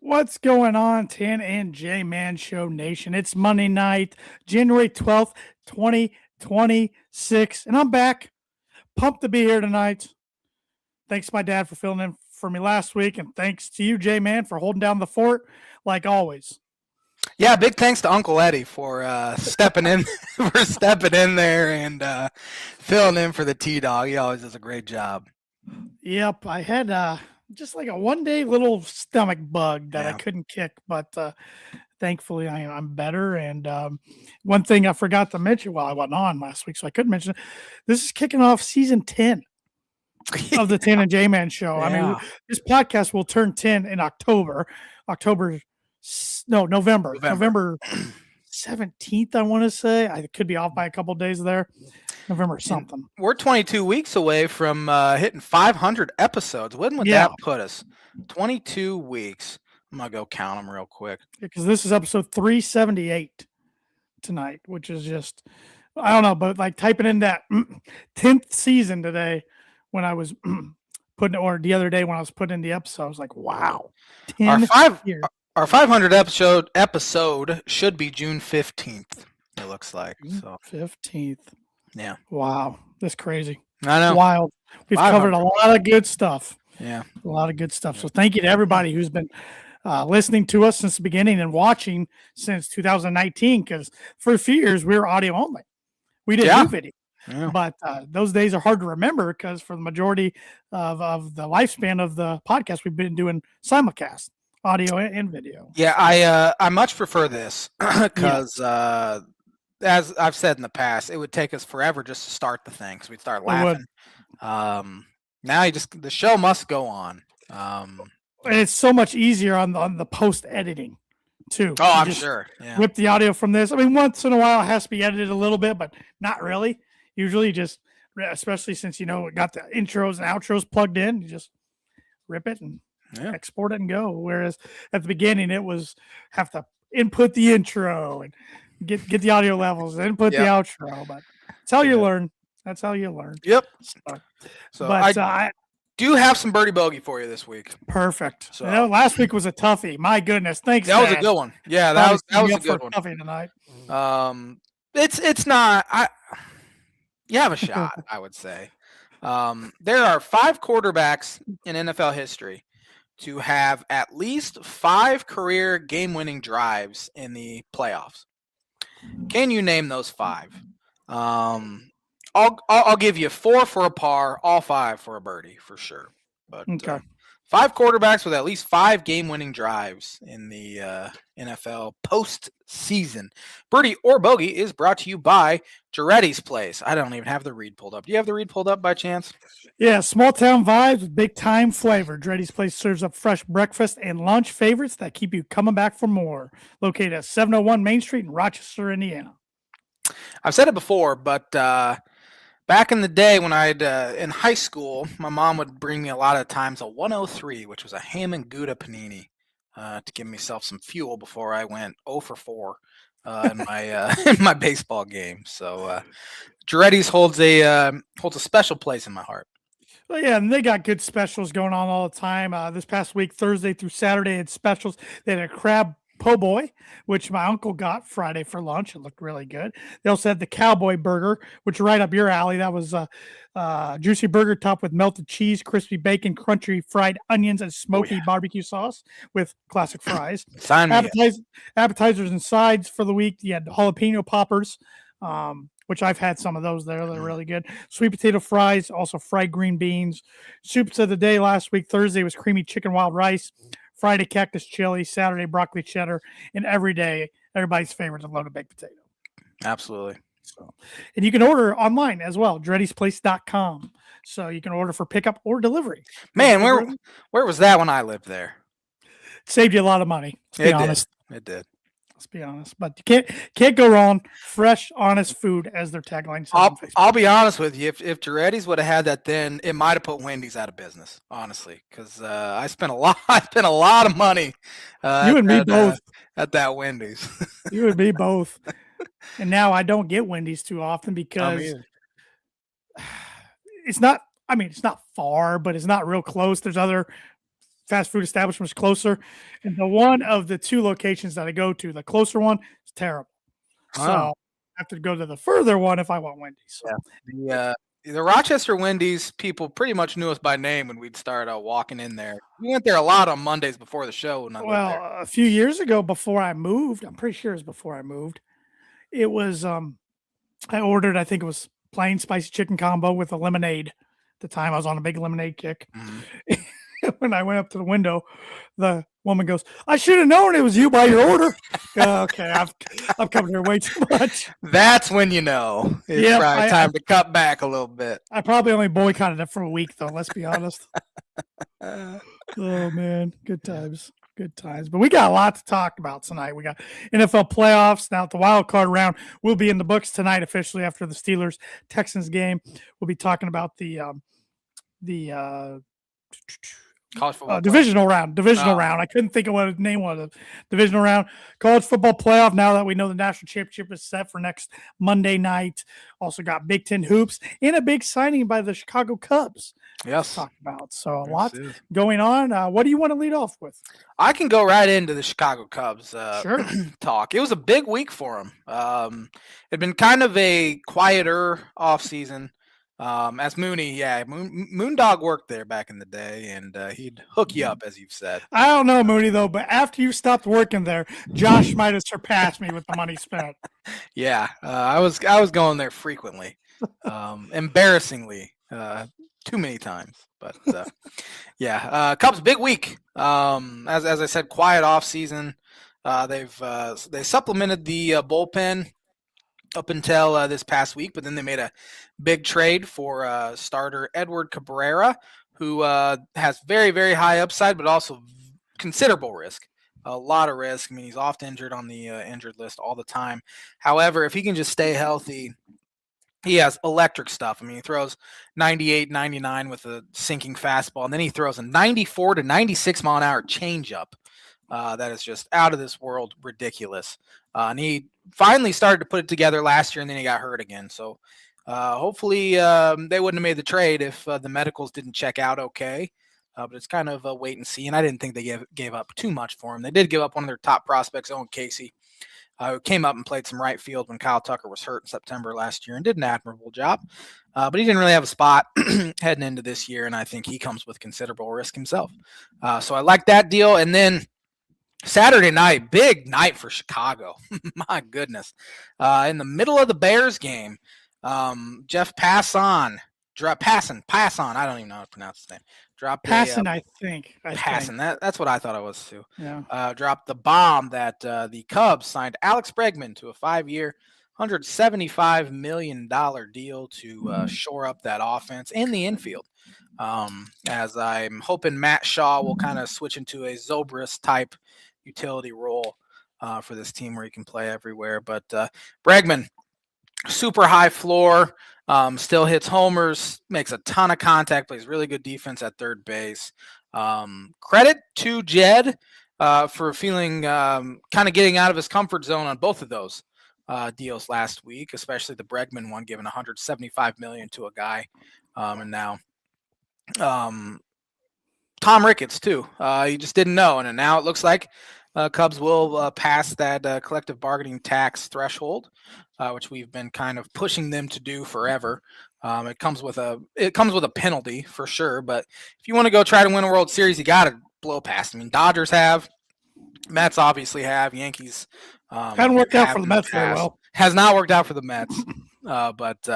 What's going on, Tan and J Man Show Nation? It's Monday night, January 12th, 2026, and I'm back. Pumped to be here tonight. Thanks to my dad for filling in for me last week, and thanks to you, J Man, for holding down the fort like always. Yeah, big thanks to Uncle Eddie for stepping in for stepping in there and filling in for the T-Dog. He always does a great job. Yep, I had just like a one-day little stomach bug that I Yeah. couldn't kick, but thankfully I'm better. And one thing I forgot to mention while I wasn't on last week, so I couldn't mention it. This is kicking off season 10 of the Tan and J Man Show. I mean, Yeah. this podcast will turn 10 in November, November 17th, I want to say. I could be off by a couple days there. November And something. we're 22 weeks away from hitting 500 episodes. When would Yeah. that put us? 22 weeks. I'm going to go count them real quick. Because this is episode 378 tonight, which is just, I don't know, but like typing in that 10th season today when I was the other day when I was putting in the episode, I was like, wow. 10 years. Our 500 episode should be June 15th, it looks like. So 15th. Yeah. Wow. That's crazy. I know. Wild. We've covered a lot of good stuff. Yeah. A lot of good stuff. So thank you to everybody who's been listening to us since the beginning and watching since 2019, because for a few years we were audio only. We didn't do video. Yeah. But those days are hard to remember because for the majority of the lifespan of the podcast, we've been doing simulcast, audio and video. Yeah, I much prefer this because as I've said in the past, it would take us forever just to start the thing because we'd start laughing. Now the show must go on. And it's so much easier on the post editing too. Oh, I'm sure. Yeah. Whip the audio from this. I mean, once in a while it has to be edited a little bit, but not really. Usually just, especially since, it got the intros and outros plugged in, you just rip it and export it and go. Whereas at the beginning it was have to input the intro and get the audio levels, input the outro. But that's how you learn. That's how you learn. Yep. So I do have some birdie bogey for you this week. Perfect. So last week was a toughie. My goodness. Thanks. That was a good one. Yeah, that was a good one. Toughie tonight. It's not. You have a shot, I would say. There are 5 quarterbacks in NFL history to have at least 5 career game-winning drives in the playoffs. Can you name those 5? I'll give you 4 for a par, all 5 for a birdie for sure. But 5 quarterbacks with at least 5 game-winning drives in the NFL postseason. Birdie or bogey is brought to you by Giretti's Place. I don't even have the read pulled up. Do you have the read pulled up by chance? Yeah, small town vibes with big time flavor. Giretti's Place serves up fresh breakfast and lunch favorites that keep you coming back for more. Located at 701 Main Street in Rochester, Indiana. I've said it before, but back in the day when in high school, my mom would bring me a lot of times a 103, which was a ham and Gouda panini, to give myself some fuel before I went 0 for 4 in my baseball game. So Giretti's holds a special place in my heart. Well, yeah, and they got good specials going on all the time. This past week, Thursday through Saturday, had specials. They had a crab po' boy, which my uncle got Friday for lunch. It looked really good. They also had the cowboy burger, which is right up your alley. That was juicy burger topped with melted cheese, crispy bacon, crunchy fried onions, and smoky barbecue sauce with classic fries. Appetizers and sides for the week. You had jalapeno poppers, which I've had some of those there. They're really good. Sweet potato fries, also fried green beans. Soups of the day last week. Thursday was creamy chicken wild rice. Friday, cactus chili. Saturday, broccoli cheddar. And every day, everybody's favorite, a loaded baked potato. Absolutely. So, and you can order online as well, Giretti'sPlace.com. So you can order for pickup or delivery. Man, where was that when I lived there? Saved you a lot of money. To be honest. It did. Let's be honest, but you can't go wrong. Fresh, honest food, as their tagline says. I'll be honest with you. If Giretti's would have had that, then it might have put Wendy's out of business. Honestly, because I spent a lot of money. You and me both at that Wendy's. You and me both. And now I don't get Wendy's too often because it's not. I mean, it's not far, but it's not real close. There's other fast food establishments closer, and the one of the two locations that I go to, the closer one, is terrible. So Oh, I have to go to the further one if I want Wendy's. So yeah. The Rochester Wendy's people pretty much knew us by name when we'd start walking in there. We went there a lot on Mondays before the show when I lived there. well, a few years ago before I moved, I'm pretty sure it was before I moved. It was I ordered, I think it was plain spicy chicken combo with a lemonade. At the time I was on a big lemonade kick. Mhm. When I went up to the window, the woman goes, "I should have known it was you by your order." Okay, I've come here way too much. That's when you know it's Yep, probably time to cut back a little bit. I probably only boycotted it for a week though. Let's be honest. Uh, Oh man, good times, good times. But we got a lot to talk about tonight. We got NFL playoffs now. The wild card round will be in the books tonight officially after the Steelers Texans game. We'll be talking about the college football divisional round. Oh. I couldn't think of what the name was. Divisional round. College football playoff. Now that we know the national championship is set for next Monday night. Also got Big Ten hoops and a big signing by the Chicago Cubs. Yes. Talk about. So a Yes, lot it is. going on. What do you want to lead off with? I can go right into the Chicago Cubs Sure. talk. It was a big week for them. It'd been kind of a quieter offseason. As Moondog worked there back in the day, and he'd hook you up, as you've said. I don't know, Mooney, though, but after you stopped working there, Josh might have surpassed me with the money spent. Yeah, I was going there frequently, embarrassingly, too many times. But Cubs big week. As I said, quiet off season. They supplemented the bullpen up until this past week, but then they made a big trade for starter Edward Cabrera, who has very, very high upside, but also considerable risk. A lot of risk. I mean, he's often injured on the injured list all the time. However, if he can just stay healthy, he has electric stuff. I mean, he throws 98, 99 with a sinking fastball, and then he throws a 94 to 96 mile an hour changeup. That is just out of this world ridiculous. And he finally started to put it together last year, and then he got hurt again. So hopefully they wouldn't have made the trade if the medicals didn't check out okay. But it's kind of a wait and see, and I didn't think they gave up too much for him. They did give up one of their top prospects, Owen Casey, who came up and played some right field when Kyle Tucker was hurt in September last year and did an admirable job. But he didn't really have a spot heading into this year, and I think he comes with considerable risk himself. So I like that deal. And then Saturday night, big night for Chicago. My goodness. In the middle of the Bears game, Jeff Passan, I don't even know how to pronounce his name. Passan, I think. Passan, that's what I thought it was too. Yeah. Dropped the bomb that the Cubs signed Alex Bregman to a 5-year, $175 million deal to shore up that offense and the infield. As I'm hoping Matt Shaw will kind of switch into a Zobrist type utility role for this team where he can play everywhere. But Bregman, super high floor, still hits homers, makes a ton of contact, plays really good defense at third base. Credit to Jed for feeling kind of getting out of his comfort zone on both of those deals last week, especially the Bregman one, giving $175 million to a guy, and now Tom Ricketts too. You just didn't know, and now it looks like Cubs will pass that collective bargaining tax threshold, which we've been kind of pushing them to do forever. It comes with a penalty for sure, but if you want to go try to win a World Series, you got to blow past. I mean, Dodgers have, Mets obviously have, Yankees Hadn't worked out for the Mets very well. Has not worked out for the Mets, but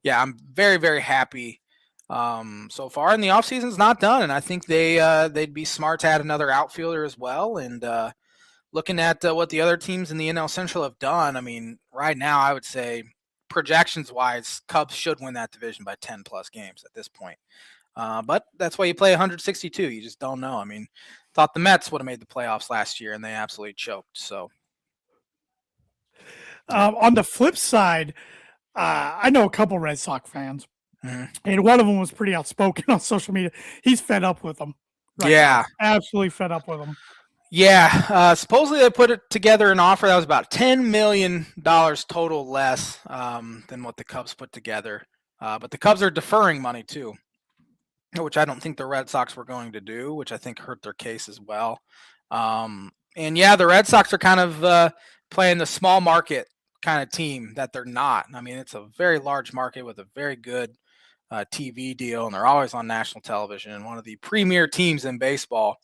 I'm very, very happy. So far, and the offseason's not done, and I think they'd be smart to add another outfielder as well. And looking at what the other teams in the NL Central have done, I mean, right now I would say projections-wise, Cubs should win that division by 10-plus games at this point. But that's why you play 162. You just don't know. I mean, thought the Mets would have made the playoffs last year, and they absolutely choked. So on the flip side, I know a couple Red Sox fans. Mm-hmm. And one of them was pretty outspoken on social media. He's fed up with them. Right now. Absolutely fed up with them. Yeah. Supposedly they put it together an offer that was about $10 million total less than what the Cubs put together. But the Cubs are deferring money too. which I don't think the Red Sox were going to do, which I think hurt their case as well. And yeah, the Red Sox are kind of playing the small market kind of team that they're not. I mean, it's a very large market with a very good TV deal, and they're always on national television and one of the premier teams in baseball.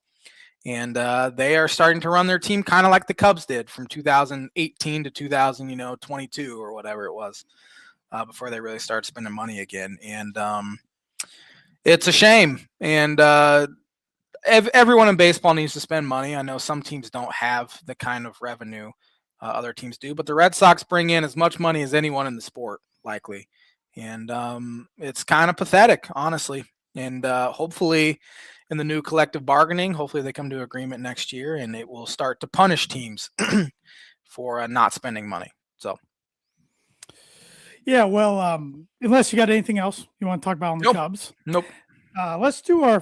And they are starting to run their team kind of like the Cubs did from 2018 to 2022 or whatever it was before they really started spending money again. And it's a shame. And everyone in baseball needs to spend money. I know some teams don't have the kind of revenue other teams do, but the Red Sox bring in as much money as anyone in the sport, likely. And it's kind of pathetic, honestly. And hopefully, in the new collective bargaining, hopefully they come to agreement next year, and it will start to punish teams for not spending money. So, yeah, well, unless you got anything else you want to talk about on the Cubs, nope. Let's do our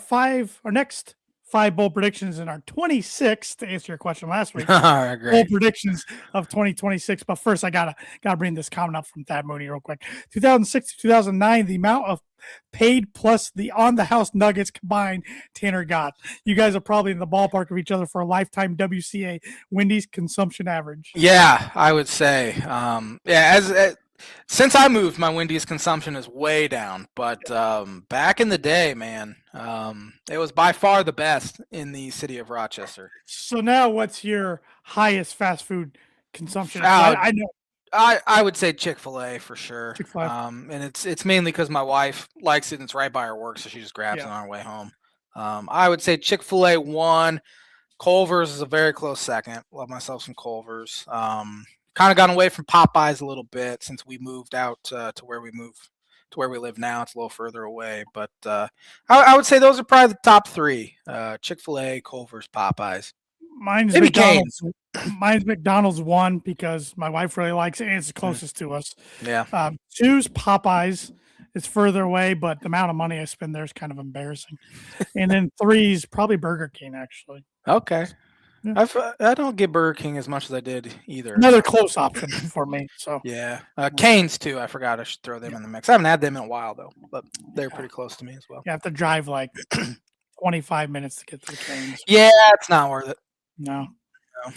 next 5 bold predictions in our 26th, to answer your question last week. Bold predictions of 2026. But first, I gotta bring this comment up from Thad Mooney real quick. 2006 to 2009, the amount of paid plus the on the house nuggets combined Tanner got. You guys are probably in the ballpark of each other for a lifetime WCA Wendy's consumption average. Yeah, I would say. Since I moved, my Wendy's consumption is way down. But back in the day, man, it was by far the best in the city of Rochester. So now, what's your highest fast food consumption? I know. I would say Chick-fil-A for sure. Chick-fil-A. And it's mainly because my wife likes it and it's right by her work, so she just grabs it on her way home. I would say Chick-fil-A 1. Culver's is a very close second. Love myself some Culver's. Kind of gotten away from Popeyes a little bit since we moved out to where we live now. It's a little further away, but I would say those are probably the top 3: Chick-fil-A, Culver's, Popeyes. Mine's maybe McDonald's. Mine's McDonald's 1 because my wife really likes it and it's closest to us. Yeah. 2's Popeyes. It's further away, but the amount of money I spend there is kind of embarrassing. And then 3's probably Burger King, actually. Okay. Yeah. I don't get Burger King as much as I did either. Another close option for me. So yeah, Cane's too. I forgot I should throw them in the mix. I haven't had them in a while though, but they're pretty close to me as well. You have to drive like 25 minutes to get to the Cane's. Yeah, it's not worth it. No.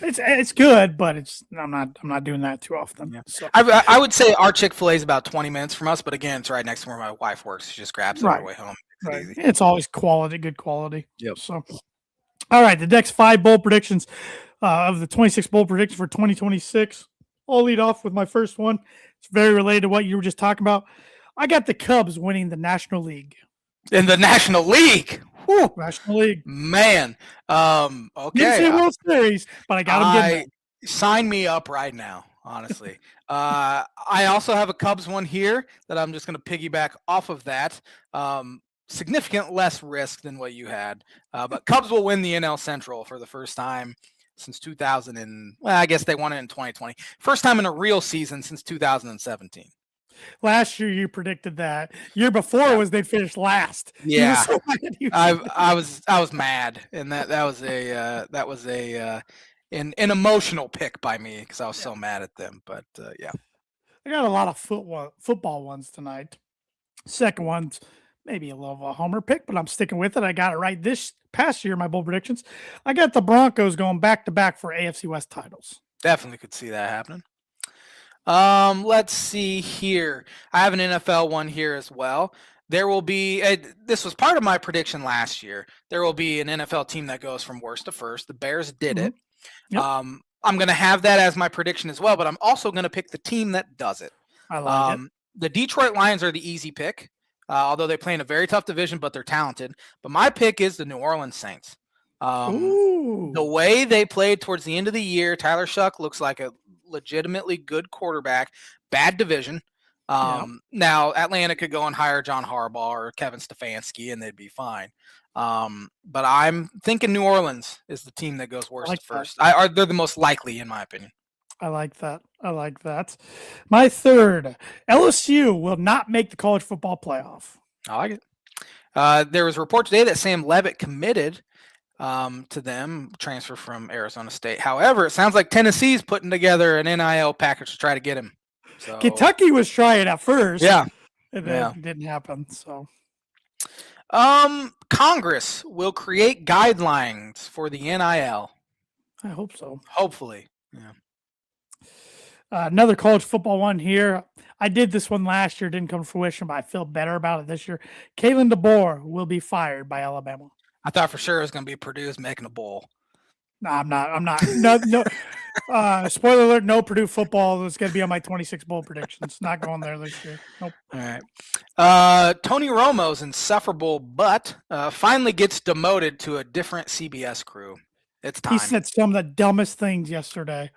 It's good, but I'm not doing that too often. Yeah. So I would say our Chick-fil-A is about 20 minutes from us, but again, it's right next to where my wife works. She just grabs it on her way home. Right. It's always good quality. Yep. So, all right, the next 5 bold predictions of the 26 bold predictions for 2026. I'll lead off with my first one. It's very related to what you were just talking about. I got the Cubs winning the National League. In the National League. Whew. National League. Man. Okay. Didn't say World Series, but I got them getting there. Sign me up right now, honestly. I also have a Cubs one here that I'm just going to piggyback off of that. Significant less risk than what you had. But Cubs will win the NL Central for the first time since 2000 I guess they won it in 2020. First time in a real season since 2017. Last year you predicted that. Year before was they'd finish last. Yeah, I was mad, and that was an emotional pick by me because I was so mad at them. But yeah, I got a lot of football ones tonight. Second one's maybe a little of a homer pick, but I'm sticking with it. I got it right this past year. My bold predictions. I got the Broncos going back to back for AFC West titles. Definitely could see that happening. Let's see here. I have an NFL one here as well. There will be this was part of my prediction last year. There will be an NFL team that goes from worst to first. The Bears did it. Yep. I'm going to have that as my prediction as well, but I'm also going to pick the team that does it. I like it. The Detroit Lions are the easy pick, although they play in a very tough division, but they're talented. But my pick is the New Orleans Saints. The way they played towards the end of the year, Tyler Shuck looks like a legitimately good quarterback. Bad division. Now Atlanta could go and hire John Harbaugh or Kevin Stefanski and they'd be fine. But I'm thinking New Orleans is the team that goes worst to first. They're the most likely in my opinion. I like that. My third, LSU will not make the college football playoff. I like it. There was a report today that Sam Levitt committed to them, transfer from Arizona State. However, it sounds like Tennessee's putting together an NIL package to try to get him. So, Kentucky was trying at first. Yeah. And then it didn't happen. So Congress will create guidelines for the NIL. I hope so. Hopefully. Yeah. Another college football one here. I did this one last year, didn't come to fruition, but I feel better about it this year. Kalen DeBoer will be fired by Alabama. I thought for sure it was going to be Purdue's making a bowl. No, I'm not. I'm not. No. Spoiler alert: no Purdue football is going to be on my 26 bowl predictions. Not going there this year. Nope. All right. Tony Romo's insufferable butt finally gets demoted to a different CBS crew. It's time. He said some of the dumbest things yesterday.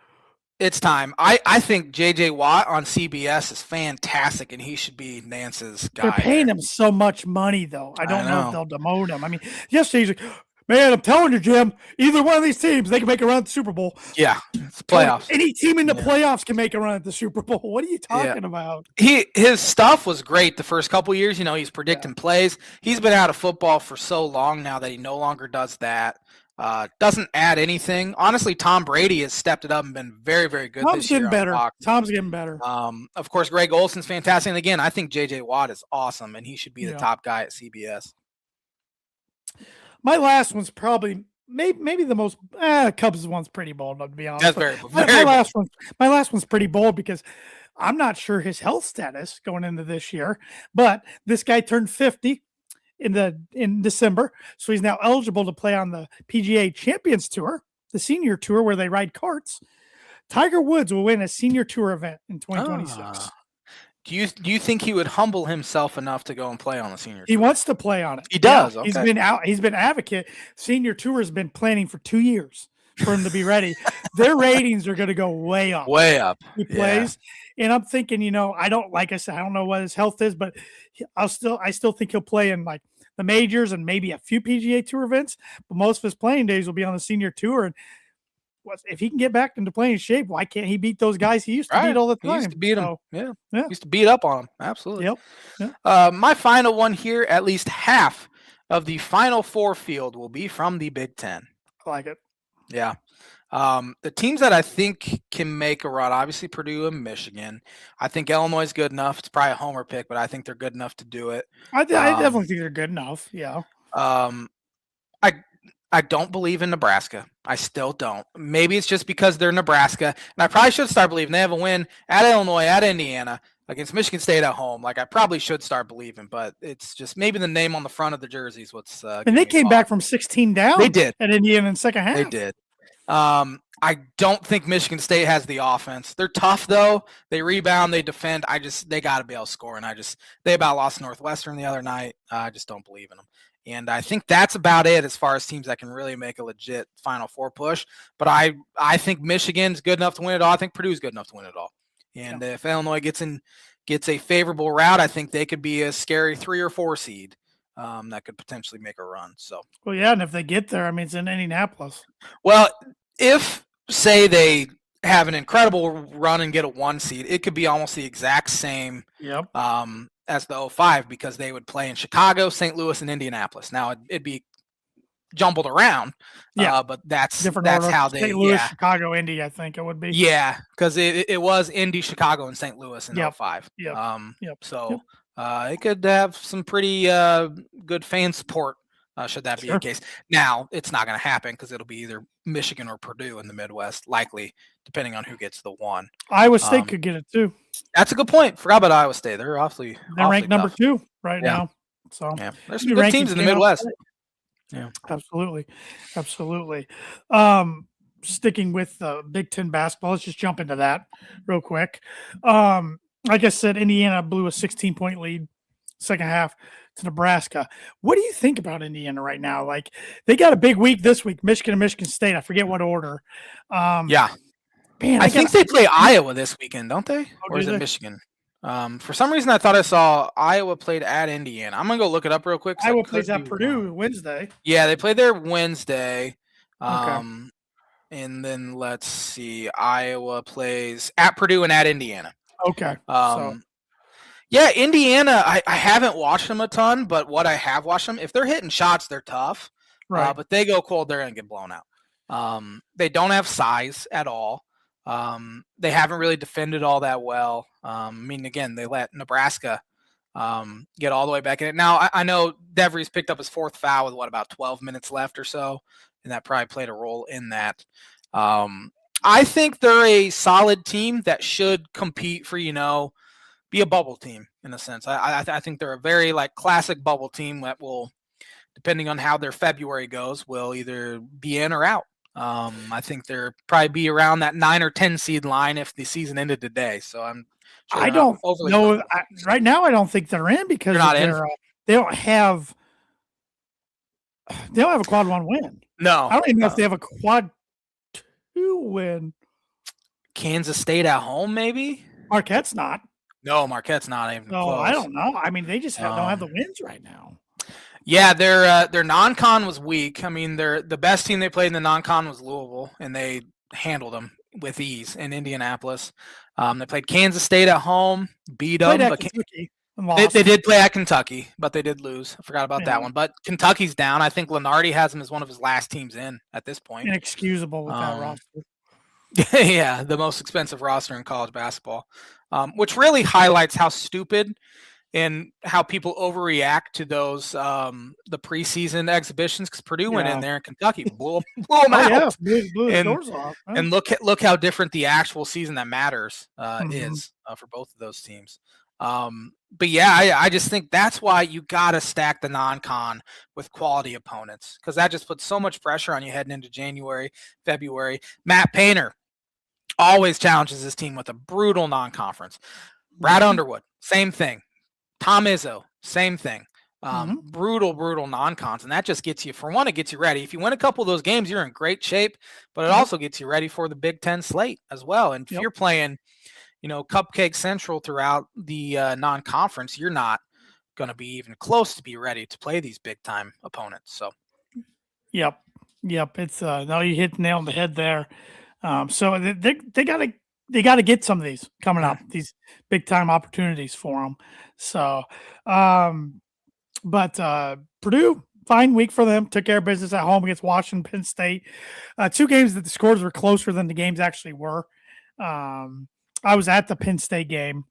It's time. I think J.J. Watt on CBS is fantastic, and he should be Nance's guy. They're paying him so much money, though. I don't know if they'll demote him. I mean, yesterday he's like, man, I'm telling you, Jim, either one of these teams, they can make a run at the Super Bowl. Yeah, it's playoffs. Any team in the playoffs can make a run at the Super Bowl. What are you talking about? His stuff was great the first couple of years. You know, he's predicting plays. He's been out of football for so long now that he no longer does that. Doesn't add anything. Honestly, Tom Brady has stepped it up and been very, very good Tom's this year. Tom's getting better. Of course, Greg Olson's fantastic. And again, I think J.J. Watt is awesome, and he should be the top guy at CBS. My last one's probably maybe the most Cubs one's pretty bold, to be honest. That's very bold. My last one's pretty bold because I'm not sure his health status going into this year, but this guy turned 50 in December, so he's now eligible to play on the PGA Champions Tour, the senior tour where they ride karts. Tiger Woods will win a senior tour event in 2026. Do you think he would humble himself enough to go and play on the senior tour? He wants to play on it. He does. Yeah, okay. He's been advocate. Senior tour has been planning for 2 years for him to be ready. Their ratings are going to go way up. Way up. He plays. And I'm thinking, I don't know what his health is, but I still think he'll play in like the majors and maybe a few PGA Tour events, but most of his playing days will be on the senior tour. And if he can get back into playing shape, why can't he beat those guys he used to beat all the time? He used to beat them. Yeah. He used to beat up on them. Absolutely. Yep. My final one here, at least half of the Final Four field will be from the Big Ten. I like it. Yeah. The teams that I think can make a run, obviously Purdue and Michigan. I think Illinois is good enough. It's probably a homer pick, but I think they're good enough to do it. I definitely think they're good enough. Yeah. I don't believe in Nebraska. I still don't. Maybe it's just because they're Nebraska, and I probably should start believing. They have a win at Illinois, at Indiana, against Michigan State at home. Like I probably should start believing, but it's just maybe the name on the front of the jersey is what's. And they came back from 16 down. They did at Indiana in the second half. They did. I don't think Michigan State has the offense. They're tough though. They rebound, they defend. They got to be able to score, and they about lost Northwestern the other night. I just don't believe in them. And I think that's about it as far as teams that can really make a legit Final Four push. But I think Michigan's good enough to win it all. I think Purdue's good enough to win it all. And if Illinois gets a favorable route, I think they could be a scary 3 or 4 seed that could potentially make a run. So. Well, yeah, and if they get there, I mean, it's in Indianapolis. Well, if say they have an incredible run and get a 1 seed, it could be almost the exact same. Yep. As the 05 because they would play in Chicago, St. Louis, and Indianapolis. Now it'd be jumbled around, but that's how they St. Louis, Chicago, Indy. I think it would be. Yeah, because it was Indy, Chicago, and St. Louis in 05. So it could have some pretty good fan support. Should that be the case? Now it's not going to happen because it'll be either Michigan or Purdue in the Midwest, likely depending on who gets the 1. Iowa State could get it too. That's a good point. Forgot about Iowa State. They're ranked number 2 right now. So there's some good teams in the Midwest. Yeah, absolutely. Sticking with Big Ten basketball, let's just jump into that real quick. Like I said, Indiana blew a 16-point lead second half to Nebraska. What do you think about Indiana right now? Like they got a big week this week, Michigan and Michigan State. I forget what order. Man, I think they play Iowa this weekend, don't they? Or is it Michigan? For some reason, I thought I saw Iowa played at Indiana. I'm going to go look it up real quick. Iowa plays at Purdue Wednesday. Yeah, they play there Wednesday. Okay. And then let's see. Iowa plays at Purdue and at Indiana. Okay. Yeah, Indiana, I haven't watched them a ton, but what I have watched them, if they're hitting shots, they're tough. Right. But they go cold, they're going to get blown out. They don't have size at all. They haven't really defended all that well. I mean, again, they let Nebraska get all the way back in it. Now, I know DeVries picked up his fourth foul with about 12 minutes left or so, and that probably played a role in that. I think they're a solid team that should compete for, be a bubble team in a sense. I think they're a very classic bubble team that will, depending on how their February goes, will either be in or out. I think they're probably be around that 9 or 10 seed line if the season ended today. So I'm sure I they're not don't overly know. comfortable. Right now, I don't think they're in They're because not of in. they don't have a quad one win. No, I don't even know if they have a quad two win. Kansas State at home, maybe. Marquette's not. No, Marquette's not even No, close. I don't know. I mean, they just don't have the wins right now. Yeah, their non-con was weak. I mean, the best team they played in the non-con was Louisville, and they handled them with ease in Indianapolis. They played Kansas State at home, beat them, but Kentucky and they did play at Kentucky, but they did lose. I forgot about Yeah. that one. But Kentucky's down. I think Lenardi has them as one of his last teams in at this point. Inexcusable with that roster. Yeah, the most expensive roster in college basketball, which really highlights how stupid and how people overreact to those the preseason exhibitions, because Purdue went in there and Kentucky blew them out. Yeah, blew the doors off. Huh? And look how different the actual season that matters is for both of those teams. But yeah, I just think that's why you got to stack the non-con with quality opponents, because that just puts so much pressure on you heading into January, February. Matt Painter always challenges his team with a brutal non-conference. Brad Underwood, same thing. Tom Izzo, same thing. Brutal non-cons, and that just gets you, for one, it gets you ready. If you win a couple of those games, you're in great shape, but it also gets you ready for the Big Ten slate as well. And if you're playing, Cupcake Central throughout the non-conference, you're not going to be even close to be ready to play these big-time opponents. So, Yep. It's no, you hit the nail on the head there. So they got to get some of these coming up, these big time opportunities for them. So, but Purdue, fine week for them. Took care of business at home against Washington, Penn State. Two games that the scores were closer than the games actually were. I was at the Penn State game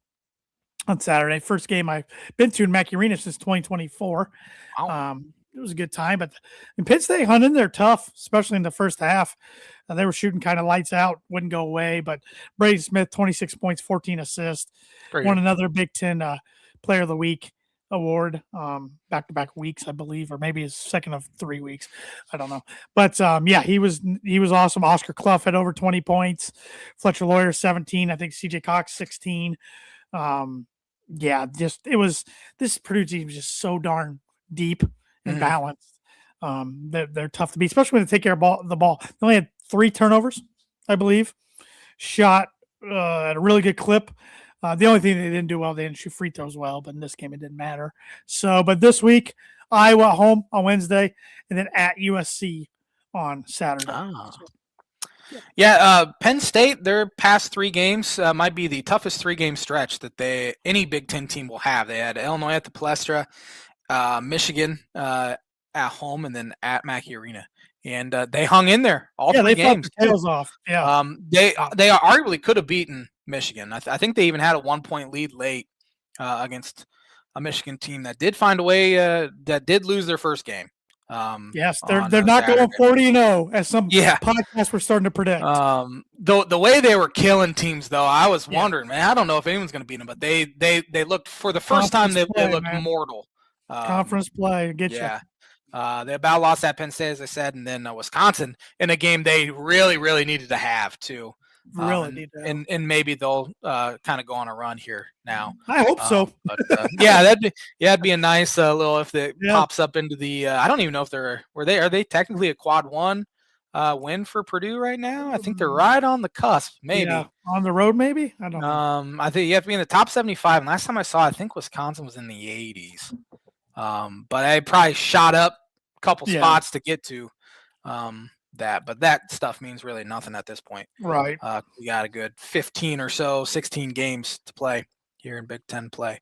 on Saturday. First game I've been to in Mackey Arena since 2024. wow. It was a good time, but in Penn State hung in there tough, especially in the first half. They were shooting kind of lights out, wouldn't go away. But Brady Smith, 26 points, 14 assists, won another Big Ten Player of the Week award, back-to-back weeks, I believe, or maybe his second of 3 weeks. I don't know. But yeah, he was awesome. Oscar Clough had over 20 points. Fletcher Lawyer, 17. I think CJ Cox, 16. Yeah, this Purdue team is just so darn deep and balanced. They're tough to beat, especially when they take care of the ball. They only had 3 turnovers, I believe. Shot at a really good clip. The only thing they didn't do well, they didn't shoot free throws well, but in this game it didn't matter. So, but this week, Iowa at home on Wednesday, and then at USC on Saturday. Yeah, Penn State, their past 3 games might be the toughest 3-game stretch that any Big Ten team will have. They had Illinois at the Palestra, Michigan at home, and then at Mackey Arena, and they hung in there all 3 games. Fought their tails off. Yeah, they arguably could have beaten Michigan. I think they even had a 1-point lead late against a Michigan team that did find a way that did lose their first game. Yes, they're not Saturday. going 40-0 as some podcasts were starting to predict. The way they were killing teams, though, I was wondering, man. I don't know if anyone's going to beat them, but they looked, for the first time, they looked mortal. Conference play, get you. They about lost at Penn State, as I said, and then Wisconsin in a game they really, really needed to have too. And maybe they'll kind of go on a run here now. I hope so. But that'd be a nice little, if it pops up into the. I don't even know if are they technically a quad 1 win for Purdue right now? I think they're right on the cusp, maybe on the road, maybe. I don't know. I think you have to be in the top 75. And last time I saw, I think Wisconsin was in the 80s. But I probably shot up a couple spots to get to that, but that stuff means really nothing at this point. Right. We got a good 15 or so, 16 games to play here in Big Ten play.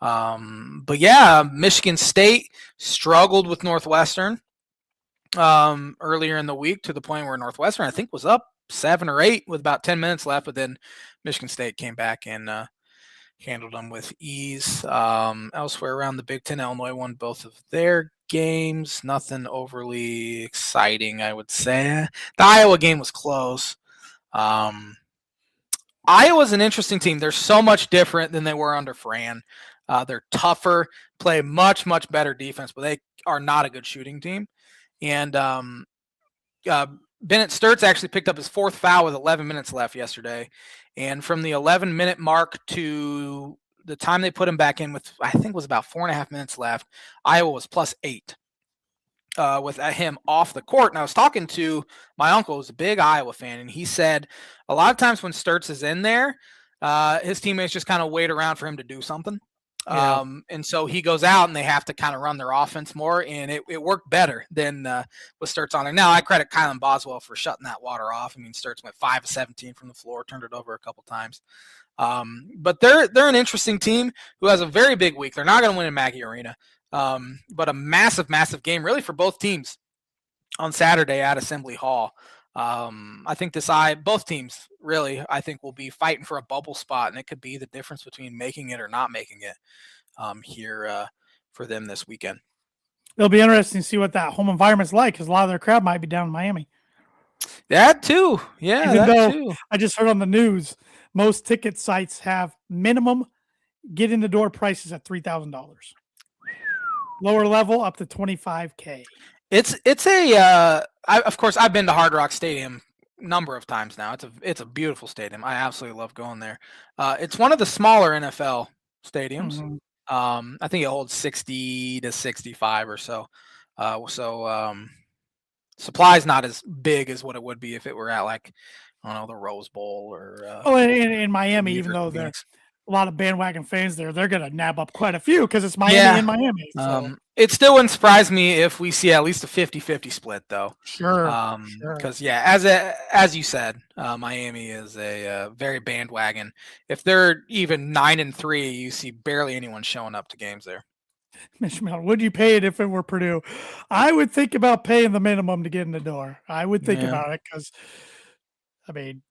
But yeah, Michigan State struggled with Northwestern earlier in the week, to the point where Northwestern, I think, was up 7 or 8 with about 10 minutes left, but then Michigan State came back and handled them with ease. Elsewhere around the Big Ten, Illinois won both of their games. Nothing overly exciting, I would say. The Iowa game was close. Iowa's an interesting team. They're so much different than they were under Fran. They're tougher, play much, much better defense, but they are not a good shooting team. And Bennett Sturts actually picked up his fourth foul with 11 minutes left yesterday. And from the 11-minute mark to the time they put him back in with, I think it was about 4.5 minutes left, Iowa was +8 with him off the court. And I was talking to my uncle, who's a big Iowa fan, and he said a lot of times when Sturts is in there, his teammates just kind of wait around for him to do something. Yeah. And so he goes out and they have to kind of run their offense more, and it worked better than with Sturts on there. Now, I credit Kylan Boswell for shutting that water off. I mean, Sturts went 5 of 17 from the floor, turned it over a couple times. But they're an interesting team who has a very big week. They're not going to win in Mackey Arena, but a massive, massive game really for both teams on Saturday at Assembly Hall. I think both teams really, I think, will be fighting for a bubble spot, and it could be the difference between making it or not making it here for them this weekend. It'll be interesting to see what that home environment's like, because a lot of their crowd might be down in Miami. That too. Yeah, Even though too. I just heard on the news, most ticket sites have minimum get in the door prices at $3,000. Lower level up to $25K. Of course, I've been to Hard Rock Stadium a number of times now. It's a beautiful stadium. I absolutely love going there. It's one of the smaller NFL stadiums. Mm-hmm. I think it holds 60 to 65 or so. Supply's not as big as what it would be if it were at, like, I don't know, the Rose Bowl or. In Miami, even though there's a lot of bandwagon fans there, they're going to nab up quite a few because it's Miami and Miami. So. It still wouldn't surprise me if we see at least a 50-50 split, though. Sure. Because, as you said, Miami is a very bandwagon. If they're even 9-3, you see barely anyone showing up to games there. Would you pay it if it were Purdue? I would think about paying the minimum to get in the door. I would think about it because, I mean,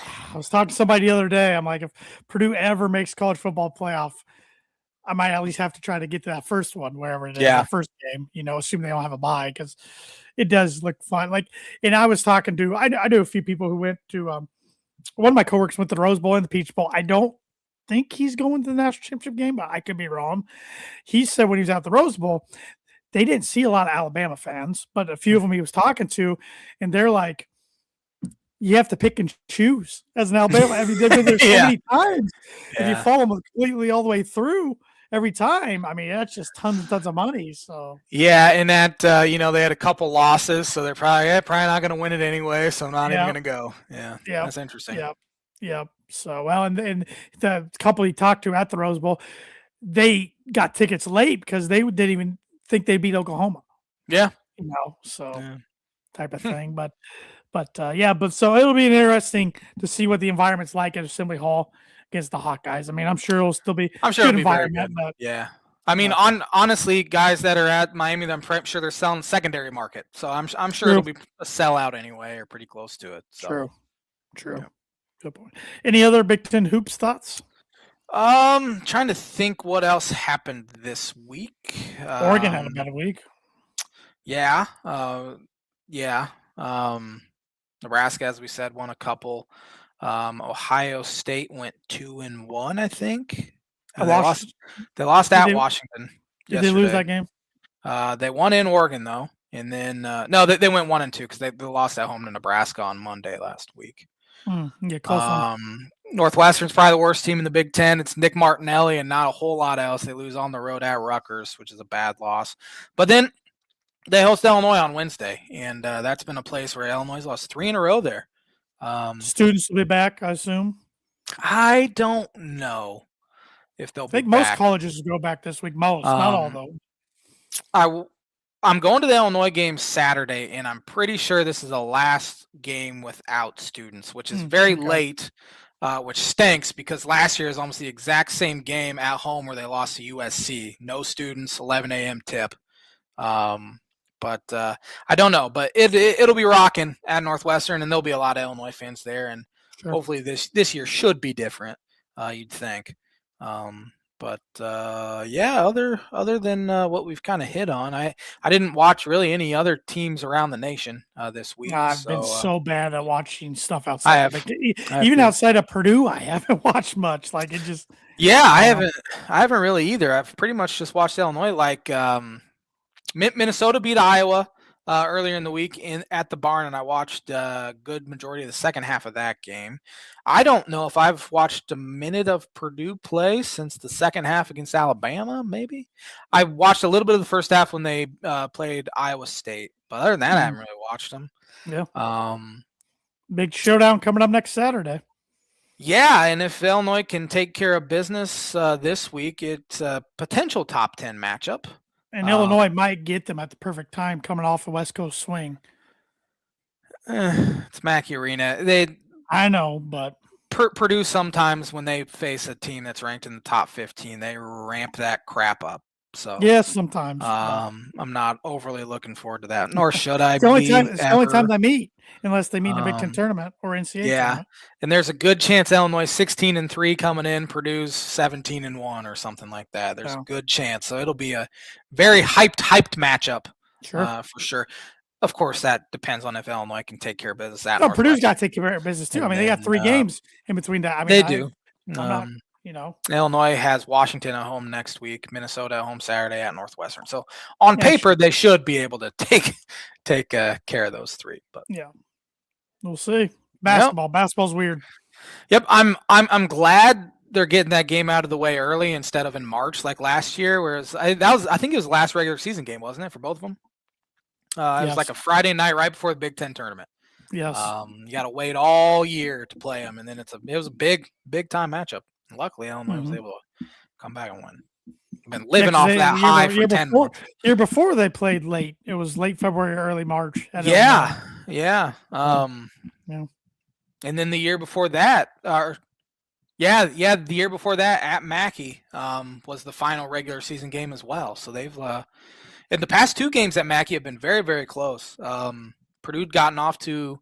I was talking to somebody the other day. I'm like, if Purdue ever makes college football playoff, I might at least have to try to get to that first one, wherever it is, the first game, assume they don't have a bye, because it does look fun. Like, and I was talking to, I knew a few people who went to, one of my coworkers went to the Rose Bowl and the Peach Bowl. I don't think he's going to the national championship game, but I could be wrong. He said when he was at the Rose Bowl, they didn't see a lot of Alabama fans, but a few of them he was talking to, and they're like, you have to pick and choose as an Alabama. I mean, they've been there so many times. If you follow them completely all the way through every time, I mean, that's just tons and tons of money. So and that they had a couple losses, so they're probably not going to win it anyway. So I'm not even going to go. Yeah, that's interesting. Yep. So and the couple he talked to at the Rose Bowl, they got tickets late because they didn't even think they beat Oklahoma. Yeah, type of thing, but so it'll be interesting to see what the environment's like at Assembly Hall against the Hawkeyes. I mean, I'm sure it'll still be a good environment. But, I mean, honestly, guys that are at Miami, I'm sure they're selling secondary market, so I'm sure it'll be a sellout anyway, or pretty close to it. So. True. Yeah. Good point. Any other Big Ten hoops thoughts? Trying to think what else happened this week. Oregon had a better week. Yeah. Nebraska, as we said, won a couple. Ohio State went 2-1, I think. They lost at Washington. Did they lose that game? They won in Oregon though, and then they went 1-2 because they lost at home to Nebraska on Monday last week. Close Northwestern's probably the worst team in the Big Ten. It's Nick Martinelli and not a whole lot else. They lose on the road at Rutgers, which is a bad loss. But then they host Illinois on Wednesday, and that's been a place where Illinois lost 3 in a row there. Students will be back, I assume. I don't know if they'll be back. I think most colleges will go back this week. Most, not all, though. I'm going to the Illinois game Saturday, and I'm pretty sure this is the last game without students, which is very late, which stinks because last year is almost the exact same game at home where they lost to USC. No students, 11 a.m. tip. But I don't know. But it'll be rocking at Northwestern, and there'll be a lot of Illinois fans there. And hopefully this year should be different, you'd think. But yeah, other than what we've kind of hit on, I didn't watch really any other teams around the nation this week, I've been so so bad at watching stuff I outside of have it. I have Even too. outside of Purdue, I haven't watched much. Like it just, Yeah, I don't know. I haven't really either. I've pretty much just watched Illinois. Like Minnesota beat Iowa earlier in the week at the barn, and I watched a good majority of the second half of that game. I don't know if I've watched a minute of Purdue play since the second half against Alabama. Maybe I watched a little bit of the first half when they played Iowa State, but other than that, I Mhm. haven't really watched them. Yeah, Um, big showdown coming up next Saturday. yeah, and if Illinois can take care of business this week, it's a potential top 10 matchup. And Um, Illinois might get them at the perfect time coming off a West Coast swing. it's Mackey Arena. They I know, but Purdue sometimes when they face a team that's ranked in the top 15, they ramp that crap up. So yeah, sometimes. But I'm not overly looking forward to that, nor should I it's the only time. be It's the only time ever. they meet, unless they meet in a Big Ten Um, tournament or NCAA yeah, tournament. and there's a good chance Illinois 16-3 coming in, Purdue's 17-1 or something like that. There's a So good chance, so it'll be a very hyped matchup sure. for sure. Of course, that depends on if Illinois can take care of business at No, Purdue's got Northwestern, to take care of business too. I and mean, they got then 3 games in between that. I mean, they do. I'm not, Um, you know, Illinois has Washington at home next week, Minnesota at home Saturday at Northwestern. So on yeah, paper, sure. they should be able to take care of those three. But Yeah, we'll see. yep, Basketball's weird. yep. I'm glad they're getting that game out of the way early instead of in March like last year. Whereas I think it was the last regular season game, wasn't it, for both of them? It was like Yes, a Friday night right before the Big Ten tournament. yes. You got to wait all year to play them, and then it was a big time matchup. Luckily, Illinois was Mm-hmm. able to come back and win. Been Yeah, living because off that the high for 10 months. year before they played late. It was late February, early March at Illinois. Yeah, yeah. So, yeah, And then the year before that, the year before that at Mackey was the final regular season game as well. So they've in the past 2 games at Mackey have been very, very close. Purdue gotten off to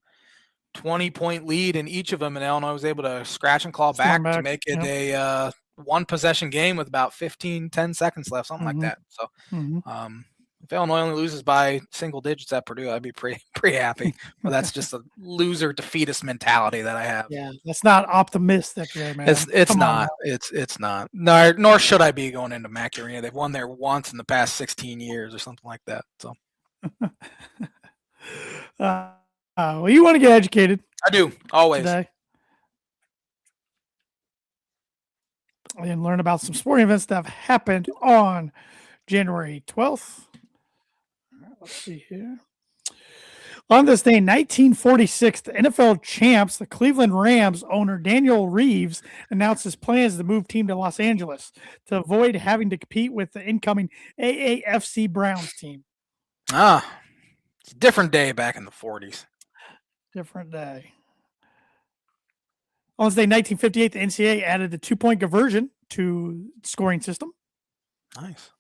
20-point lead in each of them, and Illinois was able to scratch and claw storm back to back. make it Yep. a one possession game with about 10 seconds left, something like Mm-hmm. that. So Mm-hmm. if Illinois only loses by single digits at Purdue, I'd be pretty happy. Well, that's just a loser defeatist mentality that I have. Yeah, that's not optimistic there, man. It's Come on not. now. It's not. Nor should I be going into Mackey Arena. They've won there once in the past 16 years or something like that. So Well, you want to get educated I do always. today and learn about some sporting events that have happened on January 12th. Let's see here. On this day in 1946, the NFL champs, the Cleveland Rams owner Daniel Reeves, announced his plans to move team to Los Angeles to avoid having to compete with the incoming AAFC Browns team. It's a different day back in the 40s. Different day. On this day, 1958, the NCAA added the 2-point conversion to scoring system. Nice.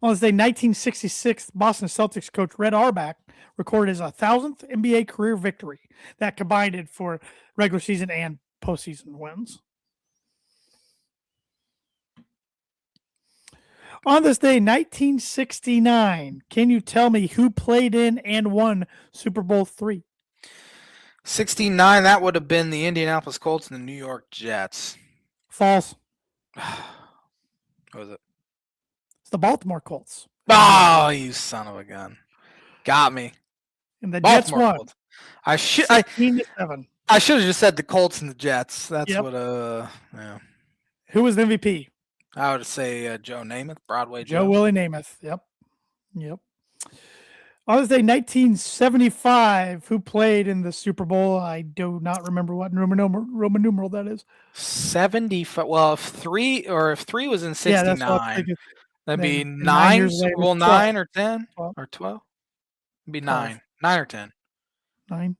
On this day, 1966, Boston Celtics coach Red Auerbach recorded his 1,000th NBA career victory that combined it for regular season and postseason wins. On this day, 1969, can you tell me who played in and won Super Bowl III? 69, that would have been the Indianapolis Colts and the New York Jets. False. What was it? It's the Baltimore Colts. Oh, you son of a gun. Got me. And the Baltimore Jets won. Colts. I should 16-7. I should have just said the Colts and the Jets. That's Yep. what yeah. Who was the MVP? I would say Joe Namath, Broadway Joe Joe. Willie Namath. Yep. On this day, 1975, who played in the Super Bowl? I do not remember what Roman numeral that is. 75. Well, if three was in 69, Yeah, that's what I was thinking. that'd be Then 9 9, years Super later, Bowl 12. 9 or 10 12. or 12. It'd be 12. 9 or 10. 9.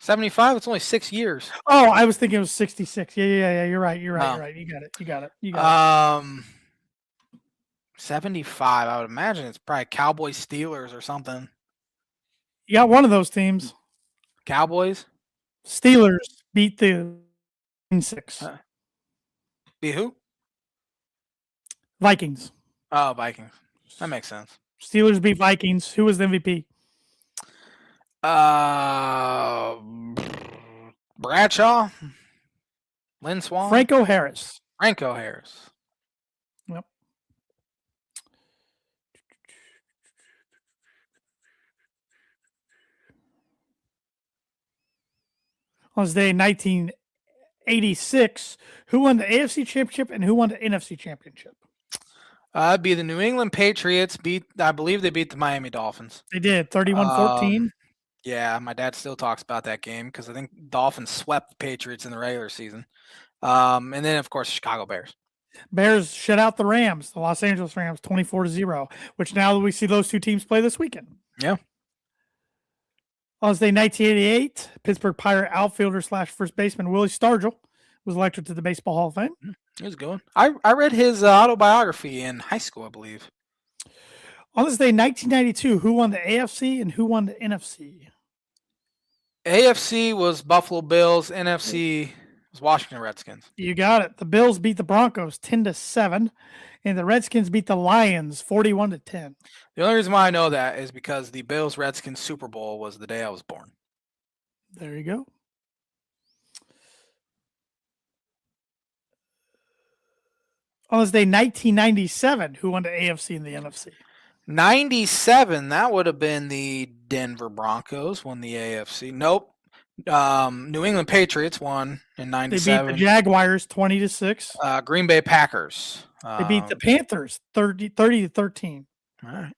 75. It's only 6 years. Oh, I was thinking it was 66. Yeah. You're right. No. You got it. 75. I would imagine it's probably Cowboys Steelers or something. You got one of those teams. Cowboys. Steelers beat the 6. Beat who? Vikings. Oh, Vikings. That makes sense. Steelers beat Vikings. Who was the MVP? Bradshaw. Lynn Swan. Franco Harris. Franco Harris. Yep. On this day in 1986, who won the AFC Championship and who won the NFC Championship? It'd be the New England Patriots. I believe they beat the Miami Dolphins. They did, 31-14. Yeah, my dad still talks about that game because I think Dolphins swept the Patriots in the regular season. And then, of course, Chicago Bears. Bears shut out the Rams, the Los Angeles Rams, 24-0, which now we see those two teams play this weekend. Yeah. On this day, 1988, Pittsburgh Pirate outfielder / first baseman Willie Stargell was elected to the Baseball Hall of Fame. He was good. I read his autobiography in high school, I believe. On this day, 1992, who won the AFC and who won the NFC? AFC was Buffalo Bills. NFC was Washington Redskins. You got it. The Bills beat the Broncos 10-7, and the Redskins beat the Lions 41-10. The only reason why I know that is because the Bills Redskins Super Bowl was the day I was born. There you go. On this day, 1997, who won the AFC and the NFC? 97, that would have been the Denver Broncos won the AFC. Nope. New England Patriots won in 97. They beat the Jaguars 20-6. Green Bay Packers. They beat the Panthers 30-13. All right.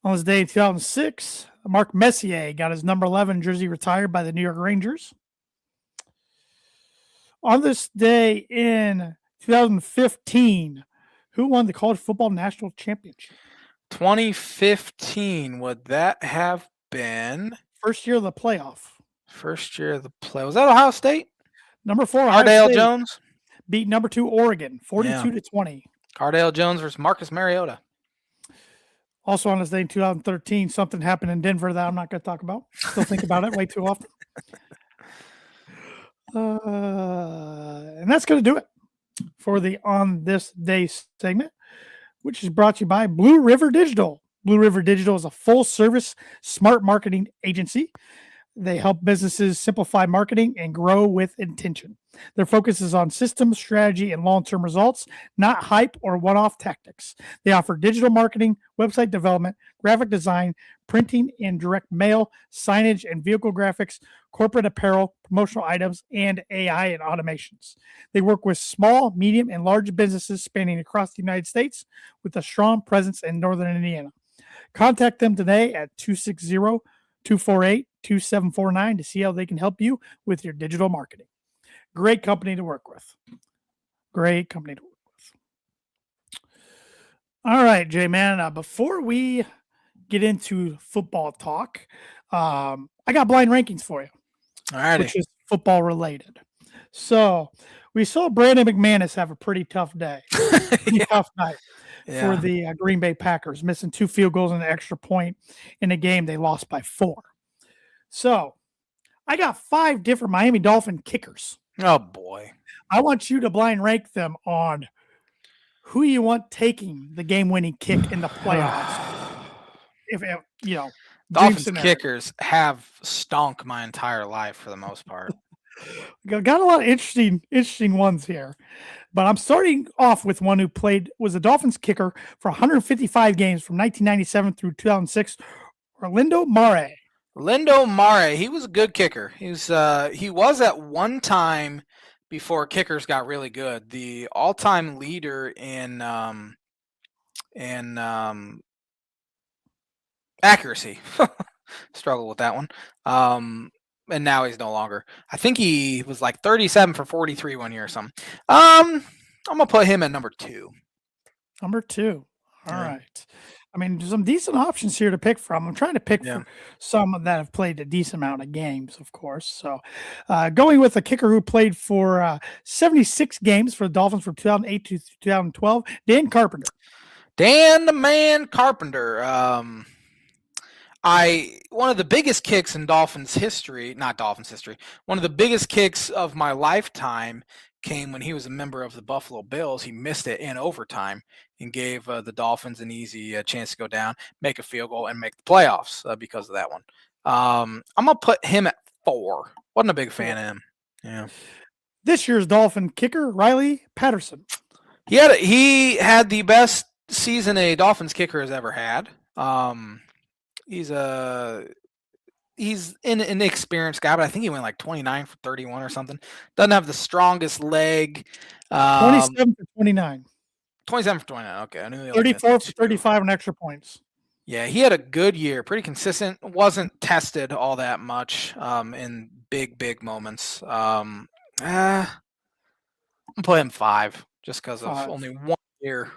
On this day in 2006, Mark Messier got his number 11 jersey retired by the New York Rangers. On this day in 2015, who won the College Football National Championship? 2015, would that have been? First year of the playoff. First year of the play. Was that Ohio State? Number 4, Cardale Jones beat number 2 Oregon 42-20. Cardale Jones versus Marcus Mariota. Also on this day in 2013, something happened in Denver that I'm not going to talk about. Still think about it way too often. And that's going to do it for the On This Day segment, which is brought to you by Blue River Digital. Blue River Digital is a full-service smart marketing agency. They help businesses simplify marketing and grow with intention. Their focus is on systems, strategy, and long-term results, not hype or one-off tactics. They offer digital marketing, website development, graphic design, printing and direct mail, signage and vehicle graphics, corporate apparel, promotional items, and AI and automations. They work with small, medium, and large businesses spanning across the United States with a strong presence in Northern Indiana. Contact them today at 260-248-2749 to see how they can help you with your digital marketing. Great company to work with. Great company to work with. All right, Jay, man. Before we get into football talk, I got blind rankings for you. All right. Which is football related. So we saw Brandon McManus have a pretty tough day. Tough night. For the Green Bay Packers, missing 2 field goals and an extra point in a game they lost by 4. So I got 5 different Miami Dolphin kickers. Oh, boy. I want you to blind rank them on who you want taking the game-winning kick in the playoffs. if you know, Dolphins kickers have stunk my entire life for the most part. Got a lot of interesting ones here. But I'm starting off with one who was a Dolphins kicker for 155 games from 1997 through 2006, Orlando Mare. Orlando Mare, he was a good kicker. He was at one time, before kickers got really good, the all-time leader in accuracy. Struggle with that one. And now he's no longer. I think he was like 37 for 43 one year or something. I'm gonna put him at number 2. Number 2. All right. I mean, there's some decent options here to pick from. I'm trying to pick for some that have played a decent amount of games, of course. So going with a kicker who played for 76 games for the Dolphins from 2008 to 2012, Dan Carpenter. Dan the Man Carpenter. One of the biggest kicks in Dolphins history, not Dolphins history, one of the biggest kicks of my lifetime came when he was a member of the Buffalo Bills. He missed it in overtime and gave the Dolphins an easy chance to go down, make a field goal, and make the playoffs because of that one. I'm gonna put him at 4. Wasn't a big fan of him. Yeah. This year's Dolphin kicker, Riley Patterson. He had the best season a Dolphins kicker has ever had. He's an inexperienced guy, but I think he went like 29 for 31 or something. Doesn't have the strongest leg. 27 for 29. 27 for 29. Okay, I knew he 34 for 35 on extra points. Yeah, he had a good year, pretty consistent. Wasn't tested all that much in big moments. I'm playing 5 just because of only 1 year.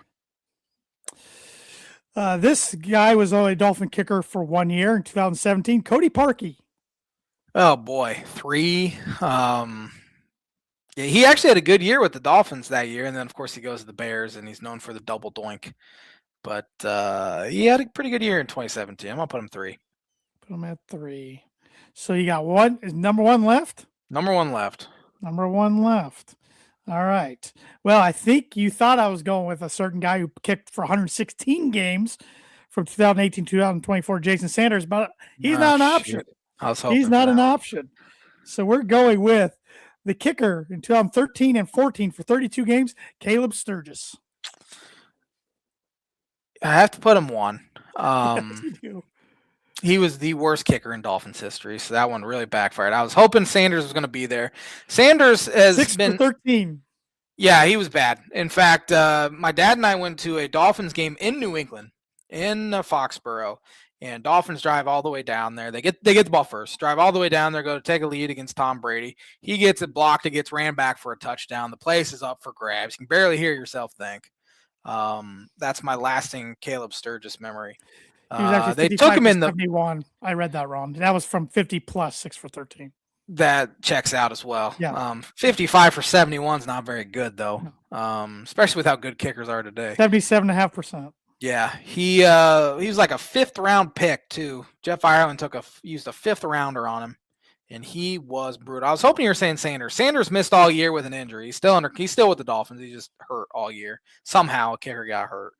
This guy was only a Dolphin kicker for 1 year in 2017. Cody Parkey. Oh boy, 3. Yeah, he actually had a good year with the Dolphins that year, and then of course he goes to the Bears, and he's known for the double doink. But he had a pretty good year in 2017. I'm gonna put him 3. Put him at 3. So you got one. Is number 1 left? Number 1 left. Number 1 left. All right. Well, I think you thought I was going with a certain guy who kicked for 116 games from 2018 to 2024, Jason Sanders, but he's not an option. I was hoping he's not an option. So we're going with the kicker in 2013 and 14 for 32 games, Caleb Sturgis. I have to put him 1. Yes, you do. He was the worst kicker in Dolphins history, so that one really backfired. I was hoping Sanders was going to be there. Sanders has 6 been for 13. Yeah, he was bad. In fact, my dad and I went to a Dolphins game in New England, in Foxborough, and Dolphins drive all the way down there. They get the ball first, drive all the way down there, go to take a lead against Tom Brady. He gets it blocked. It gets ran back for a touchdown. The place is up for grabs. You can barely hear yourself think. That's my lasting Caleb Sturgis memory. He was actually they took him in 71. I read that wrong. That was from 50 plus 6 for 13. That checks out as well. Yeah. 55 for 71 is not very good though. No. Especially with how good kickers are today. 77.5%. Yeah, he was like a 5th round pick too. Jeff Ireland used a 5th rounder on him, and he was brutal. I was hoping you were saying Sanders. Sanders missed all year with an injury. He's still with the Dolphins. He just hurt all year. Somehow a kicker got hurt.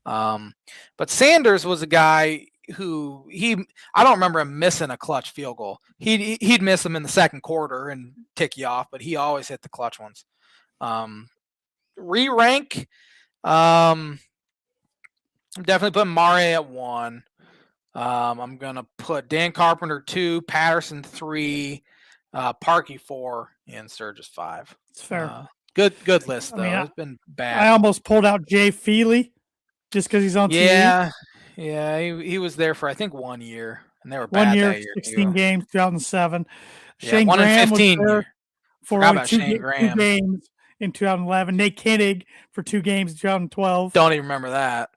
But Sanders was a guy who I don't remember him missing a clutch field goal. He'd miss them in the second quarter and tick you off, but he always hit the clutch ones. Re-rank, I'm definitely putting Mare at 1. I'm gonna put Dan Carpenter 2, Patterson 3, Parkey 4, and Sturgis 5. It's fair. Good list though. It's been bad. I almost pulled out Jay Feely just because he's on TV. Yeah, he was there for I think 1 year, and they were 1 bad year, that year. 16 games, 2007. Yeah, Shane 1 Graham in 15 was there for only two games in 2011. Nate Koenig for 2 games in 2012. Don't even remember that.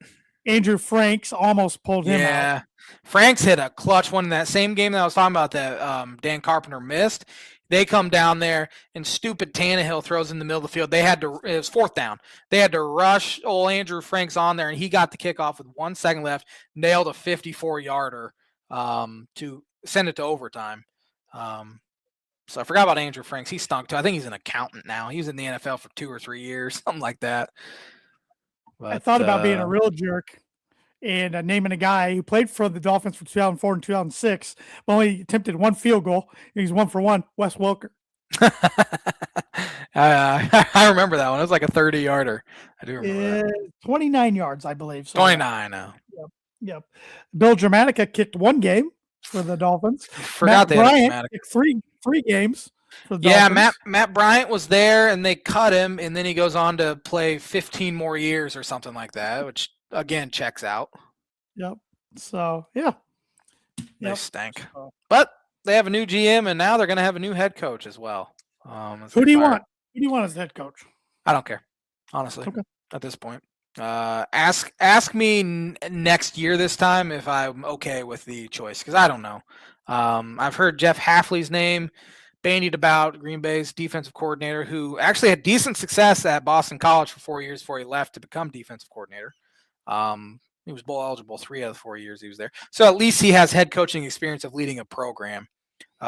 Andrew Franks almost pulled him out. Yeah, Franks hit a clutch one in that same game that I was talking about that Dan Carpenter missed. They come down there, and stupid Tannehill throws in the middle of the field. It was 4th down. They had to rush old Andrew Franks on there, and he got the kickoff with 1 second left, nailed a 54-yarder to send it to overtime. So I forgot about Andrew Franks. He stunk too. I think he's an accountant now. He was in the NFL for 2 or 3 years, something like that. But, I thought about being a real jerk and naming a guy who played for the Dolphins from 2004 and 2006, but only attempted 1 field goal. He's 1 for 1. Wes Welker. I remember that one. It was like a 30-yarder. I do remember that. 29 yards, I believe. So 29 now. Yep. Bill Dramatica kicked 1 game for the Dolphins. Forgot Matt Bryant kicked three games. Yeah, Matt Bryant was there, and they cut him, and then he goes on to play 15 more years or something like that, which again checks out. Yep. So yeah, they stank. But they have a new GM, and now they're going to have a new head coach as well. Who do you want? Who do you want as head coach? I don't care, honestly. Okay. At this point, ask me next year this time if I'm okay with the choice, because I don't know. I've heard Jeff Hafley's name bandied about, Green Bay's defensive coordinator, who actually had decent success at Boston College for 4 years before he left to become defensive coordinator. He was bowl eligible 3 out of the 4 years he was there. So at least he has head coaching experience of leading a program.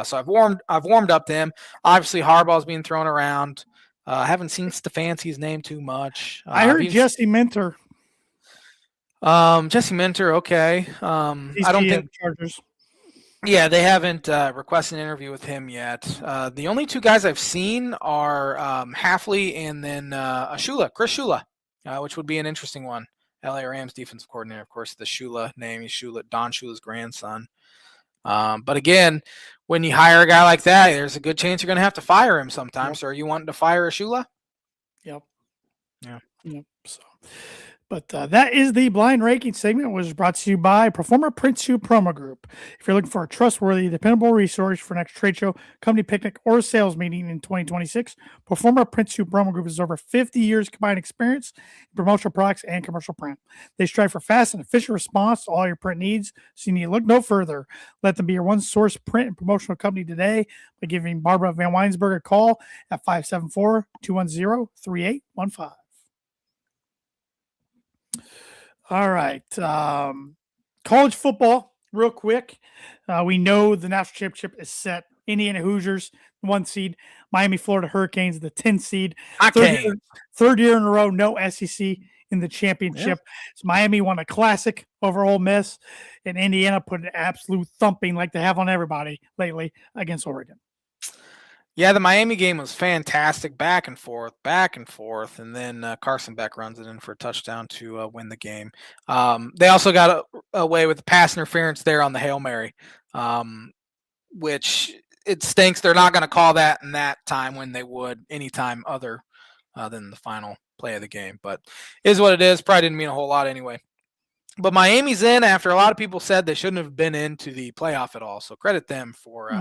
So I've warmed up to him. Obviously, Harbaugh's being thrown around. I haven't seen Stefanski's name too much. I heard Jesse Minter. Jesse Minter, okay. I don't think Chargers. Yeah, they haven't requested an interview with him yet. The only two guys I've seen are Halfley and then Chris Shula, which would be an interesting one. LA Rams defensive coordinator, of course, the Shula name. He's Don Shula's grandson. But again, when you hire a guy like that, there's a good chance you're going to have to fire him sometime. Yep. So are you wanting to fire a Shula? Yep. Yeah. Yep. So. But that is the blind ranking segment, which was brought to you by Performer Print Shoe Promo Group. If you're looking for a trustworthy, dependable resource for next trade show, company picnic, or sales meeting in 2026, Performer Print Shoe Promo Group is over 50 years combined experience in promotional products and commercial print. They strive for fast and efficient response to all your print needs, so you need to look no further. Let them be your one-source print and promotional company today by giving Barbara Van Weinsberg a call at 574-210-3815. All right. College football, real quick. We know the national championship is set. Indiana Hoosiers, 1 seed. Miami, Florida Hurricanes, the 10 seed. Third year in a row, no SEC in the championship. Yeah. So Miami won a classic over Ole Miss, and Indiana put an absolute thumping like they have on everybody lately against Oregon. Yeah, the Miami game was fantastic, back and forth, and then Carson Beck runs it in for a touchdown to win the game. They also got away with the pass interference there on the Hail Mary, which it stinks. They're not going to call that in that time when they would any time other than the final play of the game. But it is what it is. Probably didn't mean a whole lot anyway. But Miami's in after a lot of people said they shouldn't have been into the playoff at all. So credit them for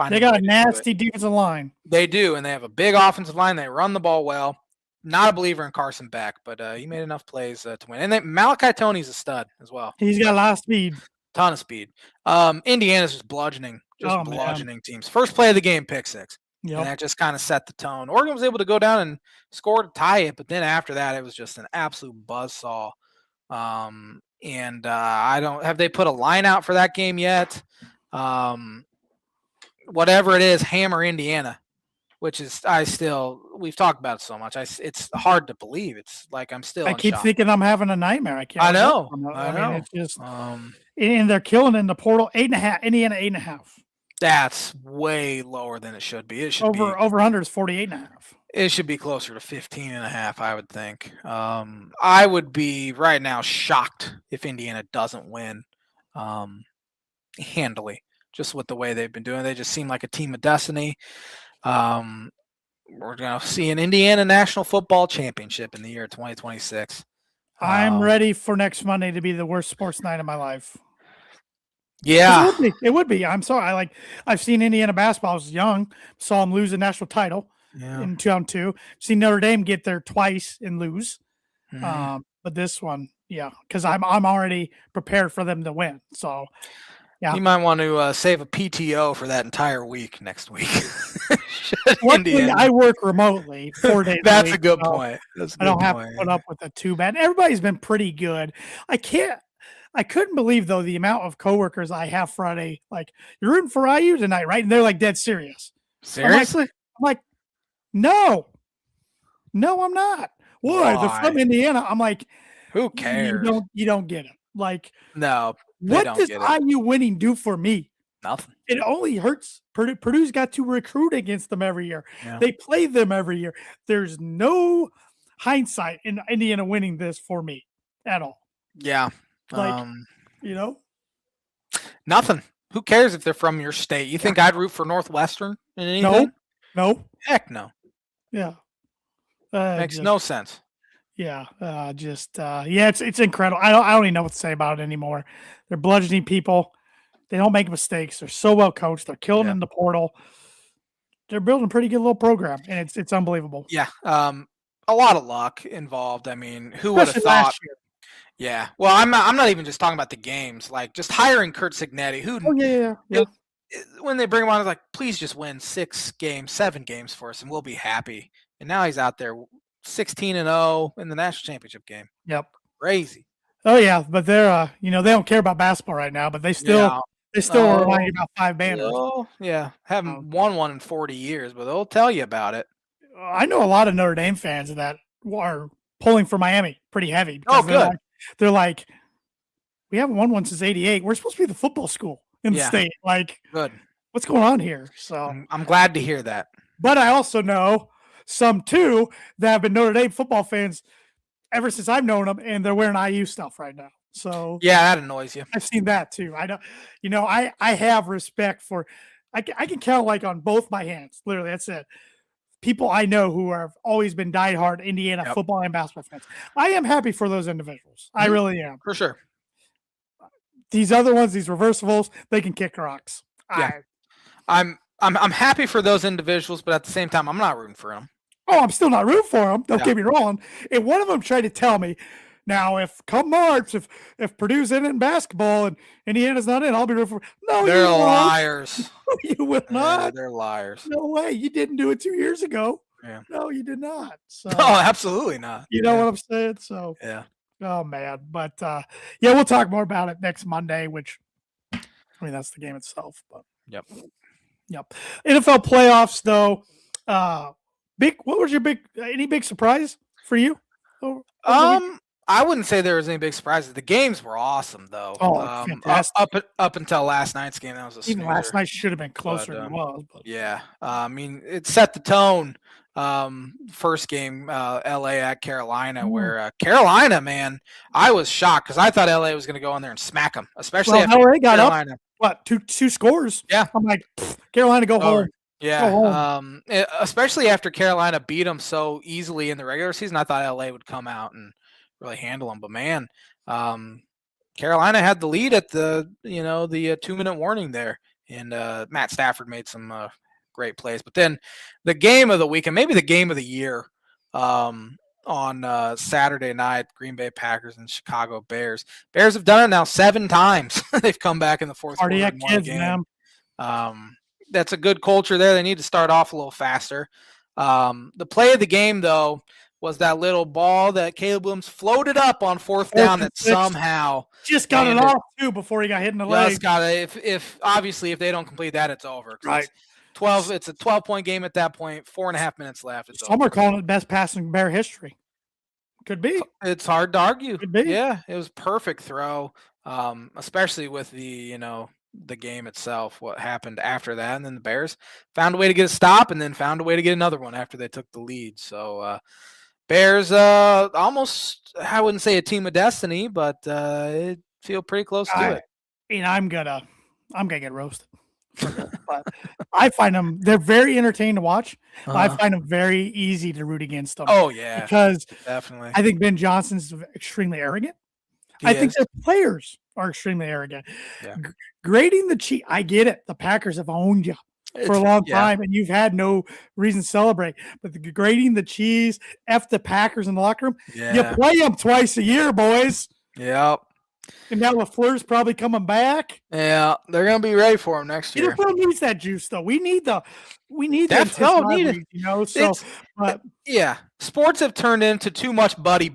they got a nasty defensive line. They do, and they have a big offensive line. They run the ball well. Not a believer in Carson Beck, but he made enough plays to win. And Malachi Toney's a stud as well. He's got a lot of speed. Ton of speed. Indiana's just bludgeoning teams. First play of the game, pick six. Yep. And that just kind of set the tone. Oregon was able to go down and score to tie it, but then after that, it was just an absolute buzzsaw. Have they put a line out for that game yet? Whatever it is, hammer Indiana, which is we've talked about it so much. It's hard to believe. It's like I'm still. I keep thinking I'm having a nightmare. I can't. I know. mean, it's just, and they're killing in the portal. 8.5. Indiana 8.5. That's way lower than it should be. It should over under is 48.5. It should be closer to 15.5, I would think. I would be right now shocked if Indiana doesn't win handily. Just with the way they've been doing. They just seem like a team of destiny. We're going to see an Indiana National Football Championship in the year 2026. I'm ready for next Monday to be the worst sports night of my life. Yeah. It would be. I'm sorry. I've seen Indiana basketball. I was young. Saw them lose the national title in 2002. Seen Notre Dame get there twice and lose. Mm-hmm. But this one, because I'm already prepared for them to win. So, yeah. You might want to save a PTO for that entire week next week. Luckily, I work remotely 4 days. That's a good point. I don't have to put up with it too bad. Everybody's been pretty good. I couldn't believe though the amount of coworkers I have Friday. Like, you're rooting for IU tonight, right? And they're like dead serious. Seriously? I'm like, no, I'm not. Why? They're from Indiana. I'm like, who cares? You don't get it. Like, no. What does IU winning do for me? Nothing. It only hurts. Purdue's got to recruit against them every year. Yeah. They play them every year. There's no hindsight in Indiana winning this for me at all. Yeah. Nothing. Who cares if they're from your state? You think I'd root for Northwestern in anything? No. Heck no. Yeah. Makes no sense. Yeah, it's incredible. I don't even know what to say about it anymore. They're bludgeoning people. They don't make mistakes. They're so well coached. They're killing in the portal. They're building a pretty good little program, and it's unbelievable. Yeah, a lot of luck involved. I mean, who would have thought? Yeah. Well, I'm not even just talking about the games. Like, just hiring Curt Cignetti. When they bring him on, it's like, please just win 6 games, 7 games for us, and we'll be happy. And now he's out there 16-0 in the national championship game. Yep. Crazy. Oh yeah, but they're they don't care about basketball right now, but they still Yeah. remind you Oh, about five banners. yeah. Um, Haven't won one in 40 years, but they'll tell you about it. I know a lot of Notre Dame fans that are pulling for Miami pretty heavy Oh, because good. they're like we haven't won one since '88. We're supposed to be the football school in the Yeah, state. Like, good. what's going on here? So, I'm glad to hear that. but I also know some too that have been Notre Dame football fans ever since I've known them, and they're wearing IU stuff right now. So Yeah, that annoys you. I've seen that too. I know, I have respect for. I can count like on both my hands. Literally, that's it. People I know who have always been diehard Indiana Yep. football and basketball fans. I am happy for those individuals. I really am. For sure. These other ones, these reversibles, they can kick rocks. Yeah. I'm happy for those individuals, but at the same time, I'm not rooting for them. I'm still not rooting for them. Don't Yeah. get me wrong. And one of them tried to tell me, now if come March, if Purdue's in it in basketball and Indiana's not in, I'll be rooting for. No, They're you won't. liars. You will not. They're liars. No way. You didn't do it 2 years ago. Yeah. No, you did not. So, Oh, absolutely not. you know what I'm saying? So, yeah. Oh man, but yeah, we'll talk more about it next Monday. Which, I mean, that's the game itself. But Yep. NFL playoffs, though. Big. What was your any big surprise for you? I wouldn't say there was any big surprises. The games were awesome, though. Oh, fantastic! Up until last night's game, that was a even snoozer. last night should have been closer than it was. But. Yeah, I mean, it set the tone. First game, LA at Carolina, where Carolina, man, I was shocked because I thought LA was going to go in there and smack them, especially after LA got Carolina. Up. What two scores? Yeah, I'm like Carolina, go home. Yeah, go home. Especially after Carolina beat them so easily in the regular season, I thought LA would come out and really handle them. But man, Carolina had the lead at the 2-minute warning there, and Matt Stafford made some great plays. But then the game of the weekend, maybe the game of the year, on Saturday night, Green Bay Packers and Chicago Bears. Bears have done it now 7 times. They've come back in the fourth quarter and won a game. That's a good culture there. They need to start off a little faster. The play of the game, though, was that little ball that Caleb Williams floated up on fourth down that somehow just got it off too before he got hit in the leg. Just got it. If obviously if they don't complete that, it's over. Right. It's a 12-point game at that point. 4.5 minutes left. Some are calling it best pass in Bear history. Could be. It's hard to argue. Could be. Yeah, it was perfect throw. Especially with the game itself, what happened after that, and then the Bears found a way to get a stop, and then found a way to get another one after they took the lead. So Bears almost, I wouldn't say a team of destiny, but it feel pretty close to it. And I'm gonna get roasted. But I find them, they're very entertaining to watch. I find them very easy to root against them. Oh yeah, because definitely. I think Ben Johnson's extremely arrogant. I think their players are extremely arrogant. Yeah. Grading the cheat, I get it. The Packers have owned you for a long time, and you've had no reason to celebrate. But grading the cheese, F the Packers in the locker room, you play them twice a year, boys. Yep. And now LaFleur's probably coming back. Yeah, they're gonna be ready for him next year. NFL needs that juice, though. We need the need it. So, but yeah, sports have turned into too much buddy.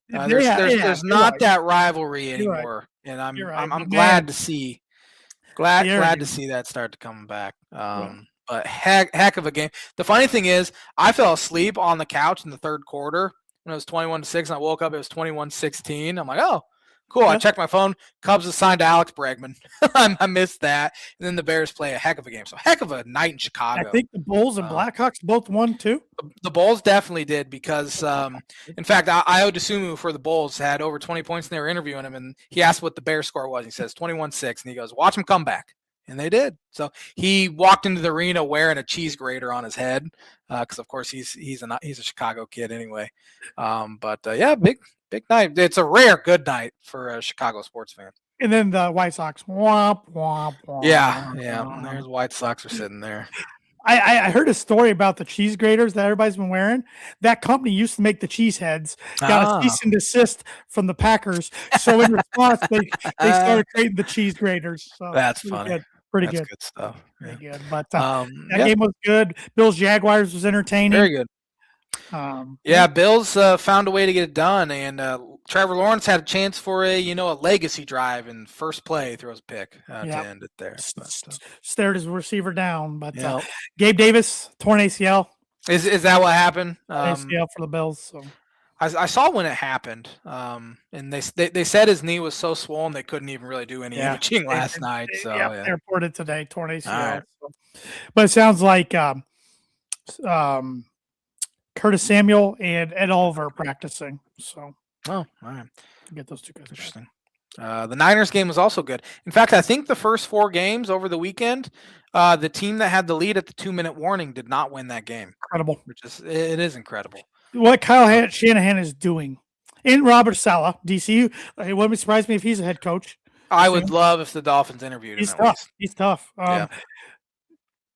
There's not that rivalry anymore, and I'm glad to see to see that start to come back. But heck of a game. The funny thing is, I fell asleep on the couch in the third quarter when it was 21-6, and I woke up. It was 21-16. I'm like, oh. Cool. I checked my phone. Cubs assigned to Alex Bregman. I missed that. And then the Bears play a heck of a game. So heck of a night in Chicago. I think the Bulls and Blackhawks both won too. The Bulls definitely did because, in fact, Io DeSumo for the Bulls had over 20 points, and they were interviewing him, and he asked what the Bears score was. He says 21-6, and he goes, "Watch him come back." And they did. So he walked into the arena wearing a cheese grater on his head because, of course, he's a Chicago kid anyway. Yeah, big night. It's a rare good night for a Chicago sports fan. And then the White Sox. Womp, womp, womp. Yeah. There's White Sox are sitting there. I heard a story about the cheese graters that everybody's been wearing. That company used to make the cheese heads, got a cease and desist from the Packers. So in response, they started creating the cheese graters. So that's funny. Good. Pretty that's good. Good stuff. Pretty good. But that game was good. Bills Jaguars was entertaining. Very good. Bills found a way to get it done, and Trevor Lawrence had a chance for a legacy drive in first play, throws a pick to end it there. Stared his receiver down, but Yeah. Gabe Davis torn ACL. Is that what happened? ACL for the Bills. So I saw when it happened, and they said his knee was so swollen they couldn't even really do any imaging last night. So they reported today torn ACL. Right. So. But it sounds like Curtis Samuel and Ed Oliver practicing. So all right, get those two guys. Interesting. The Niners game was also good. In fact, I think the first 4 games over the weekend, the team that had the lead at the 2-minute warning did not win that game. Incredible. It is incredible. What Kyle Shanahan is doing. And Robert Saleh, DC, it wouldn't surprise me if he's a head coach. I would love if the Dolphins interviewed him. He's tough.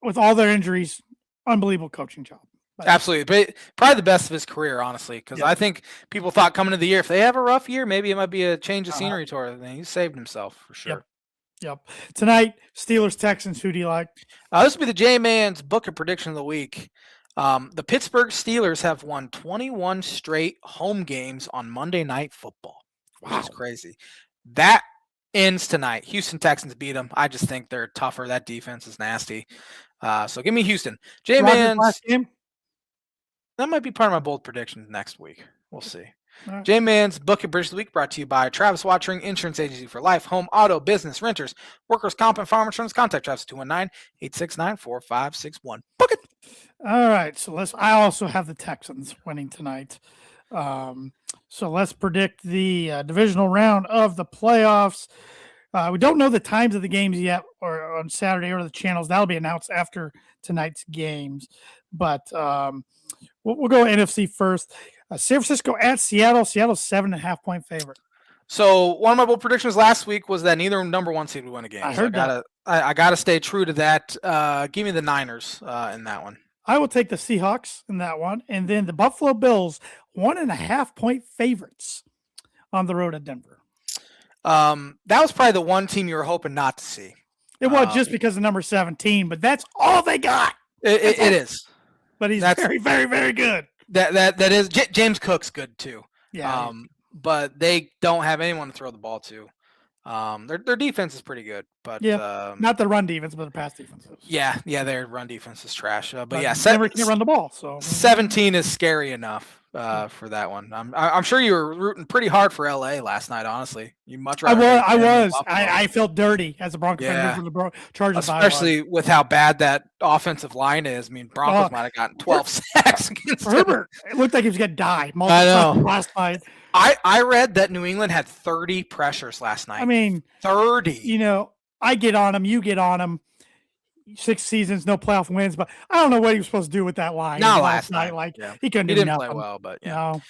With all their injuries, unbelievable coaching job. Absolutely. But probably the best of his career, honestly, because I think people thought coming into the year, if they have a rough year, maybe it might be a change of scenery toward it. He saved himself for sure. Yep. Tonight, Steelers-Texans, who do you like? This will be the J-Man's Book of Prediction of the Week. The Pittsburgh Steelers have won 21 straight home games on Monday Night Football. Wow. Which is crazy. That ends tonight. Houston Texans beat them. I just think they're tougher. That defense is nasty. So give me Houston. J-Man's last game? That might be part of my bold predictions next week. We'll see. Right. J-Man's Book of Prediction of the Week brought to you by Travis Watchering, Insurance Agency for Life, Home, Auto, Business, Renters, Workers' Comp, and Farm Insurance. Contact Travis 219-869-4561. Book it. All right. So I also have the Texans winning tonight. So let's predict the divisional round of the playoffs. We don't know the times of the games yet, or on Saturday, or the channels. That'll be announced after tonight's games. But we'll go NFC first. San Francisco at Seattle. Seattle's 7.5-point favorite. So one of my bold predictions last week was that neither number 1 seed would win a game. I heard that. I gotta stay true to that. Give me the Niners in that one. I will take the Seahawks in that one, and then the Buffalo Bills 1.5-point favorites on the road at Denver. That was probably the one team you were hoping not to see. It was just because of number 17, but that's all they got. It is. But he's very, very, very good. That is. James Cook's good too. Yeah. But they don't have anyone to throw the ball to. Their defense is pretty good, but not the run defense, but the pass defense. Yeah, their run defense is trash. But Denver can't run the ball. So 17 is scary enough for that one. I'm sure you were rooting pretty hard for LA last night. Honestly, you much rather. I felt dirty as a Broncos fan for the Chargers, especially with how bad that offensive line is. I mean, Broncos might have gotten 12 sacks against Herbert. It looked like he was going to die. I know. Last night. I read that New England had 30 pressures last night. I mean, 30. I get on him. You get on him. 6 seasons, no playoff wins, but I don't know what he was supposed to do with that line. Not last night. He couldn't. He do didn't nothing. play well, but No.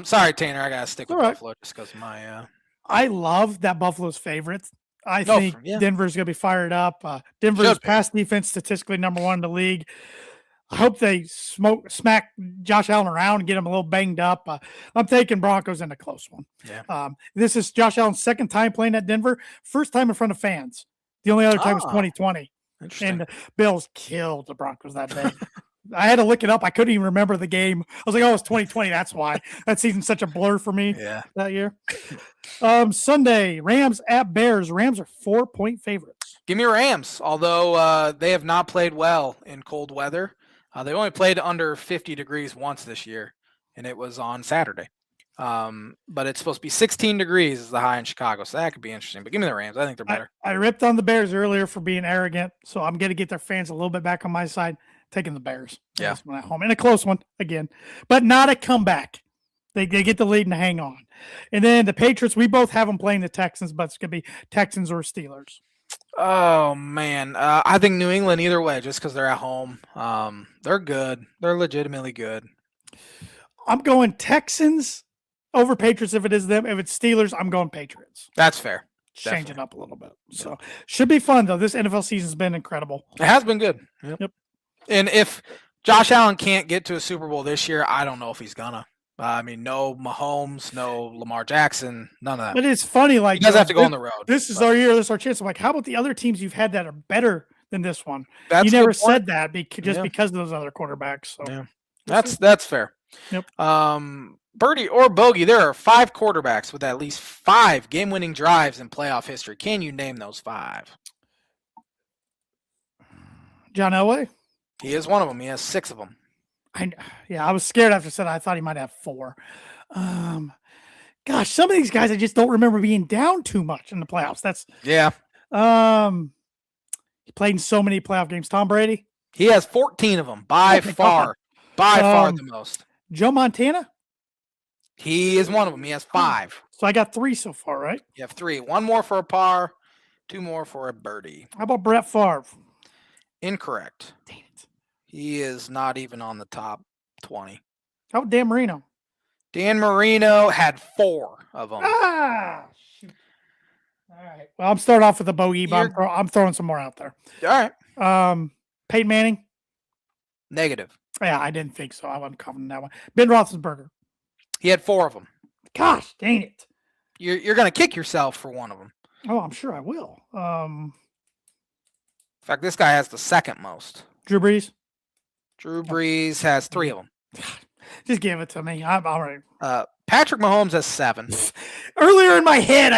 Sorry, Tanner. I gotta stick with Buffalo just because of my. I love that Buffalo's favorites. I think Denver's gonna be fired up. Denver's pass defense statistically number 1 in the league. I hope they smack Josh Allen around and get him a little banged up. I'm taking Broncos in a close one. Yeah. This is Josh Allen's second time playing at Denver, first time in front of fans. The only other time was 2020. And the Bills killed the Broncos that day. I had to look it up. I couldn't even remember the game. I was like, oh, it's 2020. That's why. That season's such a blur for me that year. Sunday, Rams at Bears. Rams are 4-point favorites. Give me Rams, although they have not played well in cold weather. They only played under 50 degrees once this year, and it was on Saturday. But it's supposed to be 16 degrees is the high in Chicago, so that could be interesting. But give me the Rams. I think they're better. I ripped on the Bears earlier for being arrogant, so I'm going to get their fans a little bit back on my side, taking the Bears. Yeah. At home. And a close one, again. But not a comeback. They get the lead and hang on. And then the Patriots, we both have them playing the Texans, but it's going to be Texans or Steelers. Oh, man. I think New England either way, just because they're at home. They're good. They're legitimately good. I'm going Texans over Patriots if it is them. If it's Steelers, I'm going Patriots. That's fair. Change it up a little bit. So should be fun, though. This NFL season's been incredible. It has been good. Yep. And if Josh Allen can't get to a Super Bowl this year, I don't know if he's gonna. I mean, no Mahomes, no Lamar Jackson, none of that. But it's funny, like he does have to go on the road. This is our year. This is our chance. I'm like, how about the other teams you've had that are better than this one? You never said that because of those other quarterbacks. So that's fair. Yep. birdie or bogey, there are 5 quarterbacks with at least 5 game-winning drives in playoff history. Can you name those 5? John Elway. He is one of them. He has 6 of them. I was scared after I said I thought he might have 4. Gosh, some of these guys I just don't remember being down too much in the playoffs. That's Yeah. He played in so many playoff games. Tom Brady. He has 14 of them by far. By far the most. Joe Montana. He is one of them. He has 5. So I got 3 so far, right? You have 3. 1 more for a par, 2 more for a birdie. How about Brett Favre? Incorrect. Dang it. He is not even on the top 20. How about Dan Marino? Dan Marino had 4 of them. Shoot. All right. Well, I'm starting off with a bogey, but I'm throwing some more out there. All right. Peyton Manning. Negative. Yeah, I didn't think so. I wasn't confident in that one. Ben Roethlisberger. He had 4 of them. Gosh, dang it. You're going to kick yourself for one of them. Oh, I'm sure I will. In fact, this guy has the second most. Drew Brees. Drew Brees has 3 of them. Just give it to me. I'm all right. Patrick Mahomes has 7. Earlier in my head,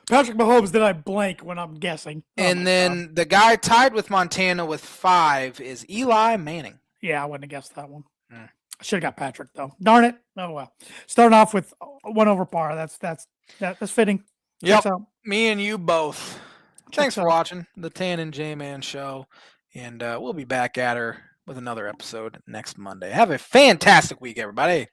Patrick Mahomes, then I blank when I'm guessing. And then the guy tied with Montana with 5 is Eli Manning. Yeah, I wouldn't have guessed that one. I should have got Patrick though. Darn it. Oh well. Starting off with 1 over par. That's fitting. Yep. Me and you both. Thanks for watching the Tan and J-Man show. And we'll be back at her with another episode next Monday. Have a fantastic week, everybody.